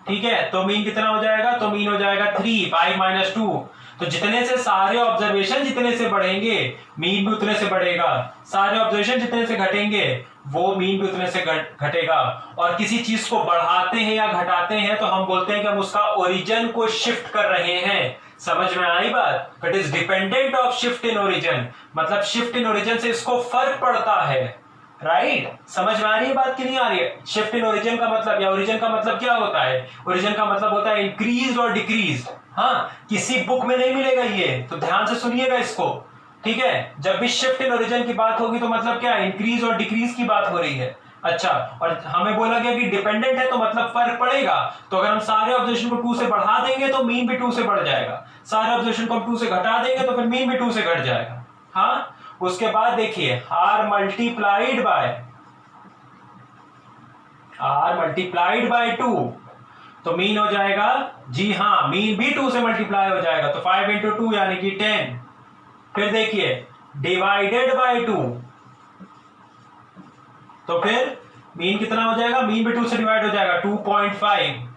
ठीक है, तो मीन कितना हो जाएगा, तो मीन हो जाएगा 3, 5 माइनस 2। तो जितने से सारे ऑब्जर्वेशन जितने से बढ़ेंगे मीन भी उतने से बढ़ेगा, सारे ऑब्जर्वेशन जितने से घटेंगे वो मीन भी उतने से घटेगा। और किसी चीज को बढ़ाते हैं या घटाते हैं तो हम बोलते हैं कि हम उसका ओरिजिन को शिफ्ट कर रहे हैं। समझ में आई बात, it is dependent of shift in origin, मतलब शिफ्ट इन ओरिजिन से इसको फर्क पड़ता है, राइट। समझ में आ रही है बात कि नहीं आ रही है। शिफ्ट इन ओरिजिन का मतलब, या ओरिजिन का मतलब क्या होता है, ओरिजिन का मतलब होता है इंक्रीज और डिक्रीज। हाँ, किसी बुक में नहीं मिलेगा ये, तो ध्यान से सुनिएगा इसको, ठीक है। जब भी शिफ्ट इन ओरिजिन की बात होगी तो मतलब क्या, इंक्रीज और डिक्रीज की बात हो रही है। अच्छा, और हमें बोला गया कि डिपेंडेंट है तो मतलब फर्क पड़ेगा, तो अगर हम सारे ऑब्जर्वेशन को 2 से बढ़ा देंगे तो मीन भी 2 से बढ़ जाएगा, सारे ऑब्जर्वेशन को हम 2 से घटा देंगे तो फिर मीन भी 2 से घट जाएगा। हाँ, उसके बाद देखिए r मल्टीप्लाइड बाय 2, तो मीन हो जाएगा, जी हाँ, मीन भी 2 से मल्टीप्लाई हो जाएगा, तो 5 इंटू 2 यानी कि 10। फिर देखिए डिवाइडेड बाय 2, तो फिर मीन कितना हो जाएगा, मीन भी 2 से डिवाइड हो जाएगा, 2.5।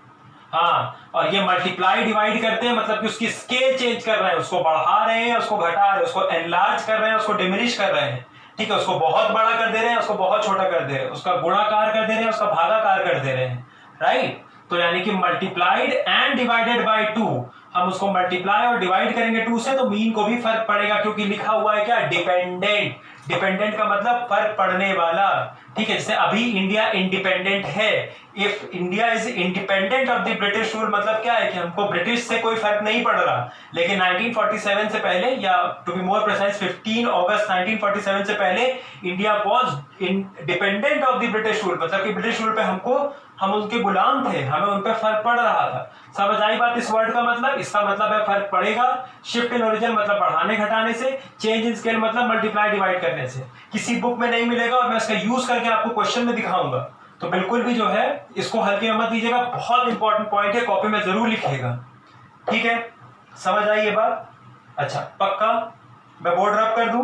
हाँ, और ये मल्टीप्लाई डिवाइड करते हैं मतलब कि उसकी स्केल चेंज कर रहे हैं, उसको बढ़ा रहे हैं, उसको घटा रहे हैं, उसको एनलार्ज कर रहे हैं, उसको डिमिनिश कर रहे हैं, ठीक है, उसको बहुत बड़ा कर दे रहे हैं, उसको बहुत छोटा कर दे रहे हैं, उसका गुणाकार कर दे रहे हैं, उसका भागाकार कर दे रहे हैं, राइट। तो यानी कि मल्टीप्लाइड एंड डिवाइडेड बाय 2, हम उसको मल्टीप्लाई और डिवाइड करेंगे 2 से तो मीन को भी फर्क पड़ेगा, क्योंकि लिखा हुआ है क्या, डिपेंडेंट। डिपेंडेंट का मतलब फर्क पड़ने वाला, ठीक है। जैसे अभी इंडिया इंडिपेंडेंट है, if India is independent of the British rule, मतलब क्या है कि हमको ब्रिटिश से कोई फर्क नहीं पड़ रहा, लेकिन 1947 से पहले, या टू बी मोर प्रिसाइज 15 अगस्त 1947 से पहले India was independent of the British rule, मतलब कि ब्रिटिश रूल पे हम उनके गुलाम थे, हमें उन पे फर्क पड़ रहा था। समझ आई बात इस वर्ड का मतलब, इसका मतलब है फर्क पड़ेगा। शिफ्ट इन ओरिजिन मतलब बढ़ाने घटाने से, चेंज इन स्केल मतलब मल्टीप्लाई डिवाइड करने से। किसी बुक में नहीं मिलेगा और मैं इसका यूज करके आपको क्वेश्चन में दिखाऊंगा, तो बिल्कुल भी जो है इसको हल्के में मत लीजिएगा, बहुत इंपॉर्टेंट पॉइंट है, कॉपी में जरूर लिखिएगा, ठीक है। समझ आई ये बात, अच्छा पक्का। मैं बोर्ड रब कर दूं,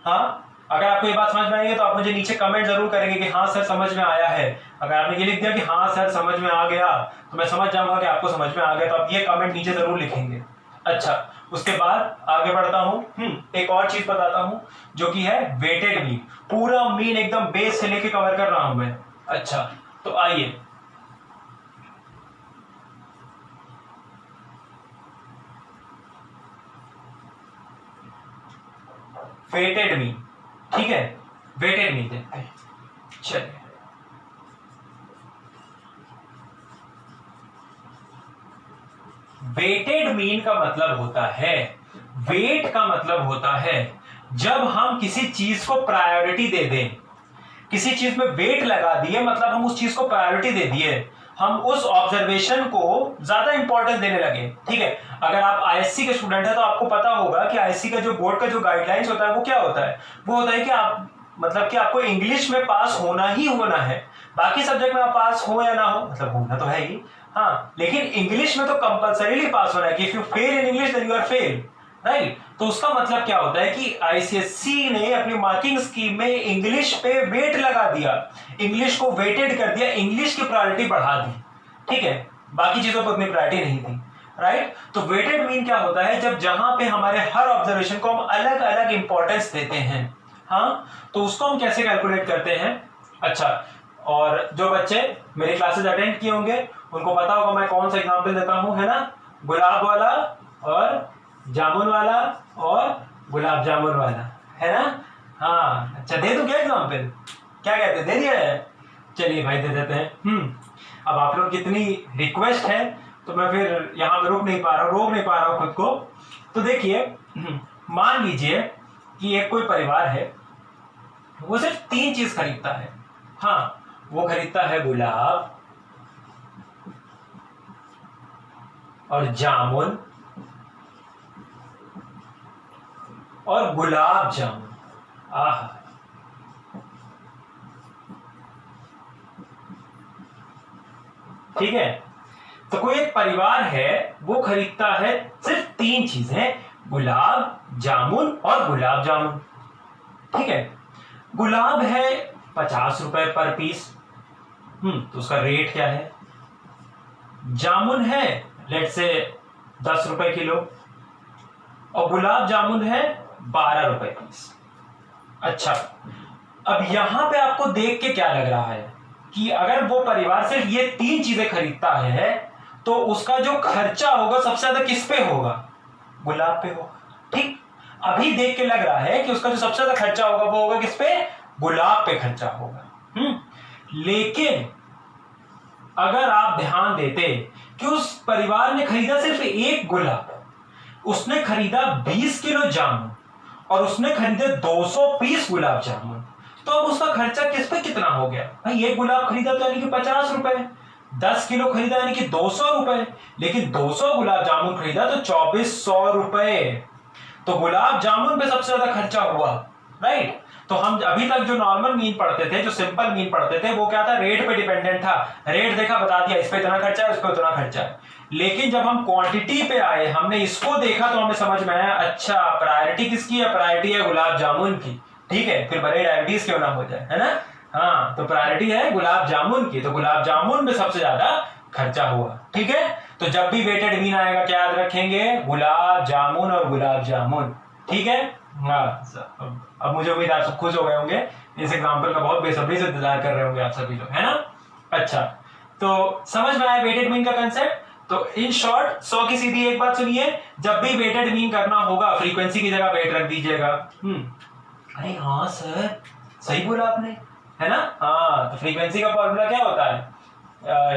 हाँ, अगर आपको ये बात समझ में आई है तो आप मुझे नीचे कमेंट जरूर करेंगे कि हाँ सर समझ में आया है। अगर आपने ये लिख दिया कि हाँ सर समझ में आ गया, तो मैं समझ जाऊंगा कि आपको समझ में आ गया, तो आप ये कमेंट नीचे जरूर लिखेंगे। अच्छा, उसके बाद आगे बढ़ता हूं, एक और चीज बताता हूं जो कि है वेटेड मीन। पूरा मीन एकदम बेस से लेके कवर कर रहा हूं मैं। अच्छा, तो आइए वेटेड मीन, ठीक है, वेटेड मीन देखते हैं। चलिए, वेटेड मीन का मतलब होता है, वेट का मतलब होता है जब हम किसी चीज को प्रायोरिटी दे दें, किसी चीज में वेट लगा दिए, मतलब हम उस चीज को प्रायोरिटी दे दिए, हम उस ऑब्जर्वेशन को ज्यादा इंपॉर्टेंस देने लगे, ठीक है। अगर आप आईएससी के स्टूडेंट है तो आपको पता होगा कि आईएससी का जो बोर्ड का जो गाइडलाइंस होता है वो क्या होता है, वो होता है कि आप मतलब कि आपको इंग्लिश में पास होना ही होना है, बाकी सब्जेक्ट में आप पास हो या ना हो, मतलब होना तो है ही, हाँ, लेकिन इंग्लिश में तो कंपल्सरीली पास होना है कि if you fail in English then you are fail, right. तो उसका मतलब क्या होता है कि आईसीएसई ने अपनी मार्किंग स्कीम में इंग्लिश पे वेट लगा दिया, इंग्लिश को वेटेड कर दिया, इंग्लिश की प्रायोरिटी बढ़ा दी, ठीक है, बाकी चीजों पर उतनी प्रायोरिटी नहीं थी, राइट। तो वेटेड मीन क्या होता है, जब जहां पे हमारे हर ऑब्जर्वेशन को हम अलग अलग इंपॉर्टेंस देते हैं, हाँ, तो उसको हम कैसे कैलकुलेट करते हैं। अच्छा, और जो बच्चे मेरी क्लासेस अटेंड किए होंगे उनको पता होगा मैं कौन सा एग्जांपल देता हूं, है ना, गुलाब वाला और जामुन वाला और गुलाब जामुन वाला, है ना। हाँ, अच्छा दे दूं क्या एग्जांपल, क्या कहते हैं, दे दिया है, चलिए भाई दे देते हैं। अब आप लोग कितनी रिक्वेस्ट है तो मैं फिर यहाँ पे रोक नहीं पा रहा हूँ खुद को। तो देखिए, मान लीजिए कि एक कोई परिवार है, वो सिर्फ 3 चीज खरीदता है, हाँ, वो खरीदता है गुलाब और जामुन और गुलाब जामुन। आहा, ठीक है। तो कोई एक परिवार है, वो खरीदता है सिर्फ 3 चीजें, गुलाब जामुन और गुलाब जामुन, ठीक है। गुलाब है 50 रुपए पर पीस, तो उसका रेट क्या है। जामुन है लेट से 10 रुपए किलो और गुलाब जामुन है 12 रुपए पीस। अच्छा, अब यहां पे आपको देख के क्या लग रहा है कि अगर वो परिवार सिर्फ ये 3 चीजें खरीदता है तो उसका जो खर्चा होगा सबसे ज्यादा किस पे होगा, गुलाब पे होगा, ठीक। अभी देख के लग रहा है कि उसका जो सबसे ज्यादा खर्चा होगा वो होगा किस पे, गुलाब पे खर्चा होगा। लेकिन अगर आप ध्यान देते कि उस परिवार ने खरीदा सिर्फ एक गुलाब, उसने खरीदा 20 किलो जामुन और उसने खरीदे 200 पीस गुलाब जामुन, तो अब उसका खर्चा किस पे कितना हो गया भाई, एक गुलाब खरीदा तो यानी कि 50 रुपए, 10 किलो खरीदा यानी कि 200 रुपए, लेकिन 200 गुलाब जामुन खरीदा तो 2400 रुपए। तो गुलाब जामुन पे सबसे ज्यादा खर्चा हुआ, राइट। तो हम अभी तक जो नॉर्मल मीन पढ़ते थे, जो सिंपल मीन पढ़ते थे, वो क्या था, रेट पे डिपेंडेंट था, रेट देखा बता दिया इस पे इतना खर्चा है, उस पे उतना खर्चा है। लेकिन जब हम क्वांटिटी पे आए, हमने इसको देखा तो हमें समझ में आया, अच्छा प्रायोरिटी किसकी है, प्रायोरिटी है गुलाब जामुन की, ठीक है, फिर भले डायबिटीज क्यों ना हो जाए, है ना। हाँ, तो प्रायोरिटी है गुलाब जामुन की, तो गुलाब जामुन में सबसे ज्यादा खर्चा हुआ, ठीक है। तो जब भी वेटेड मीन आएगा क्या याद रखेंगे, गुलाब जामुन और गुलाब जामुन, ठीक है। हाँ, अब मुझे उम्मीद आप सब खुश हो गए होंगे, इस एग्जांपल का बहुत बेसब्री से इंतजार कर रहे होंगे आप सभी लोग, है ना। अच्छा, तो समझ में आया वेटेड मीन का कंसेप्ट। तो इन शॉर्ट 100 की सीधी एक बात सुनिए, जब भी वेटेड मीन करना होगा फ्रीक्वेंसी की जगह वेट रख दीजिएगा। अरे हाँ सर, सही बोला आपने, है ना। हाँ, तो फ्रीक्वेंसी का फॉर्मूला क्या होता है,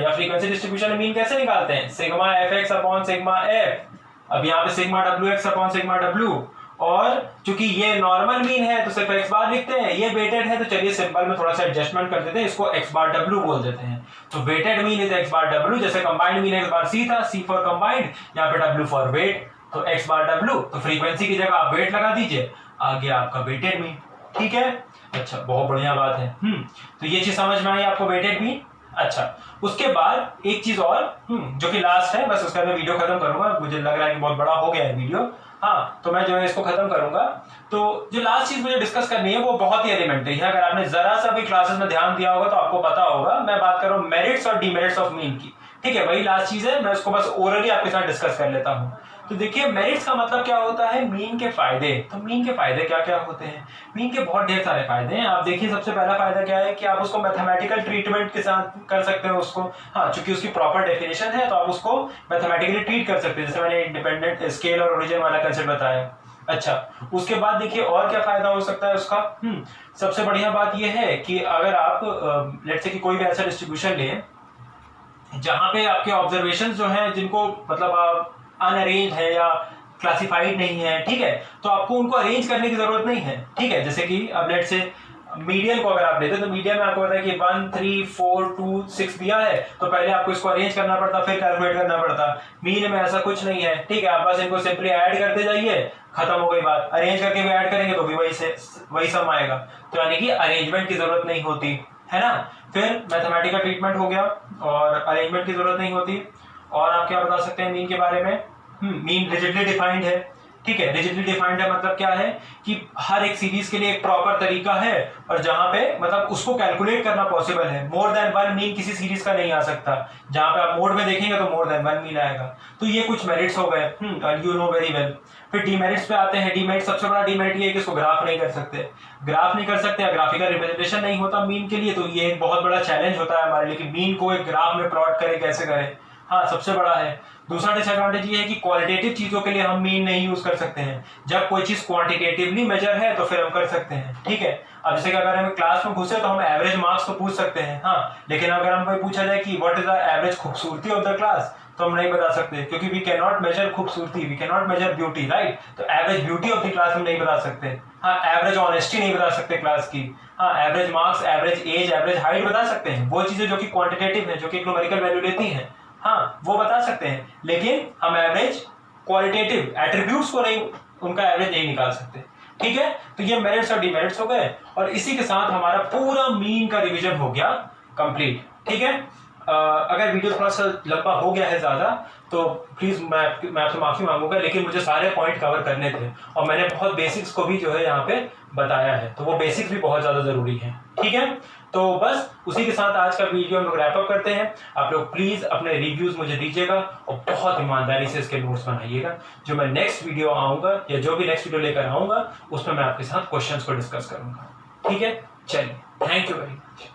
या फ्रीक्वेंसी डिस्ट्रीब्यूशन में मीन कैसे निकालते हैं, sigma F x upon sigma F. अब यहाँ पे sigma W x upon sigma W, और चूंकि ये नॉर्मल मीन है तो सिर्फ एक्स बार लिखते हैं, ये वेटेड है तो चलिए सिंपल में थोड़ा सा एडजस्टमेंट कर देते हैं, इसको एक्स बार डब्ल्यू बोल देते हैं। तो weighted mean is X bar W, जैसे combined mean X bar C था, सी फॉर कंबाइंड, यहाँ पे डब्ल्यू फॉर वेट, तो एक्स बार डब्ल्यू, तो फ्रीक्वेंसी की जगह आप वेट लगा दीजिए, आ गया आपका वेटेड मीन, ठीक है। अच्छा, बहुत बढ़िया बात है। तो ये चीज समझ में आई आपको, वेटेड मीन। अच्छा, उसके बाद एक चीज और जो कि लास्ट है, बस उसका मैं वीडियो खत्म करूंगा, मुझे लग रहा है कि बहुत बड़ा हो गया है वीडियो, हाँ, तो मैं जो है इसको खत्म करूंगा। तो जो लास्ट चीज मुझे डिस्कस करनी है वो बहुत ही एलिमेंट्री है, अगर आपने जरा सा भी क्लासेस में ध्यान दिया होगा तो आपको पता होगा, मैं बात कर रहा हूँ मेरिट्स और डीमेरिट्स ऑफ मीन की, ठीक है, वही लास्ट चीज है, मैं उसको बस ओरली आपके साथ डिस्कस कर लेता हूँ। तो देखिए, मेरिट्स का मतलब क्या होता है, मीन के फायदे। तो मीन के फायदे क्या क्या होते हैं, मीन के बहुत ढेर सारे फायदे हैं। आप देखिए, सबसे पहला फायदा क्या है कि आप उसको मैथमेटिकल ट्रीटमेंट के साथ कर सकते हो उसको, हाँ, चूंकि उसकी प्रॉपर डेफिनेशन है तो आप उसको मैथमेटिकली ट्रीट कर सकते हैं, जैसे मैंने इंडिपेंडेंट स्केल और ओरिजिन वाला कंसेप्ट बताया। अच्छा, उसके बाद देखिए और क्या फायदा हो सकता है उसका। सबसे बढ़िया बात यह है कि अगर आप लेट्स से कि कोई भी ऐसा डिस्ट्रीब्यूशन ले जहां पे आपके ऑब्जर्वेशंस जो हैं जिनको मतलब आप अनअरेंज है या क्लासिफाइड नहीं है, ठीक है, तो आपको उनको अरेंज करने की जरूरत नहीं है, ठीक है। जैसे कि अब लेट से मीडियन को अगर आप लेते तो मीडियन में आपको पता है कि 1 3 4 2 6 दिया है, तो पहले आपको इसको अरेंज करना पड़ता, फिर कैलकुलेट करना पड़ता। मीन में ऐसा कुछ नहीं है, ठीक है, आप बस इनको सिंपली ऐड करते जाइए, खत्म हो गई बात। अरेंज करके भी ऐड करेंगे तो भी वही सम आएगा, तो यानी कि अरेंजमेंट की जरूरत नहीं होती, है ना। फिर मैथमेटिकल ट्रीटमेंट हो गया और अरेंजमेंट की जरूरत नहीं होती। और आप क्या बता सकते हैं मीन के बारे में, मीन रिजिडली डिफाइंड है, ठीक है। रिजिडली डिफाइंड है मतलब क्या है कि हर एक सीरीज के लिए एक प्रॉपर तरीका है और जहां पे मतलब उसको कैलकुलेट करना पॉसिबल है। मोर देन वन मीन किसी सीरीज का नहीं आ सकता। जहां पे आप मोड में देखेंगे तो मोर देन वन मीन आएगा। तो ये कुछ मेरिट्स हो गए, यू नो वेरी वेल। फिर डीमेरिट्स पे आते हैं। डीमेरिट सबसे बड़ा डीमेरिट ये है कि इसको ग्राफ नहीं कर सकते। ग्राफ नहीं कर सकते या ग्राफिकल रिप्रेजेंटेशन नहीं होता मीन के लिए, तो ये एक बहुत बड़ा चैलेंज होता है हमारे लिए कि मीन को एक ग्राफ में प्लॉट करें, कैसे करें। हाँ, सबसे बड़ा है। दूसरा डिसएडवांटेज ये है कि क्वालिटेटिव चीजों के लिए हम मीन नहीं यूज कर सकते हैं। जब कोई चीज क्वांटिटेटिवली मेजर है तो फिर हम कर सकते हैं, ठीक है। अब जैसे कि अगर हम क्लास में घुसे तो हम एवरेज मार्क्स तो पूछ सकते हैं, हाँ, लेकिन अगर हमको पूछा जाए कि व्हाट इज द एवरेज खूबसूरती ऑफ द क्लास, तो हम नहीं बता सकते, क्योंकि वी कैन नॉट मेजर खूबसूरती, we can not measure beauty, right. तो average beauty of the class हम नहीं बता सकते। हाँ, एवरेज ऑनेस्टी नहीं बता सकते क्लास की। हाँ, average marks, average age, average height बता सकते हैं। वो चीजें जो कि क्वांटिटेटिव है, जो कि न्यूमेरिकल वैल्यू लेती हैं, हाँ, वो बता सकते हैं। लेकिन हम एवरेज क्वालिटेटिव एट्रीब्यूट्स को नहीं, उनका एवरेज नहीं निकाल सकते, ठीक है। तो ये मेरिट्स और डिमेरिट्स हो गए और इसी के साथ हमारा पूरा मीन का रिवीजन हो गया कंप्लीट, ठीक है। अगर वीडियो थोड़ा सा लंबा हो गया है ज्यादा तो प्लीज मैं आपसे माफी मांगूंगा, लेकिन मुझे सारे पॉइंट कवर करने थे और मैंने बहुत बेसिक्स को भी जो है यहाँ पे बताया है, तो वो बेसिक्स भी बहुत ज्यादा जरूरी है, ठीक है। तो बस उसी के साथ आज का वीडियो हम लोग रैप अप करते हैं। आप लोग प्लीज अपने रिव्यूज मुझे दीजिएगा और बहुत ईमानदारी से इसके नोट्स बनाइएगा। जो मैं नेक्स्ट वीडियो आऊंगा या जो भी नेक्स्ट वीडियो लेकर आऊंगा उसमें मैं आपके साथ क्वेश्चंस को डिस्कस करूंगा, ठीक है। चलिए, थैंक यू वेरी मच।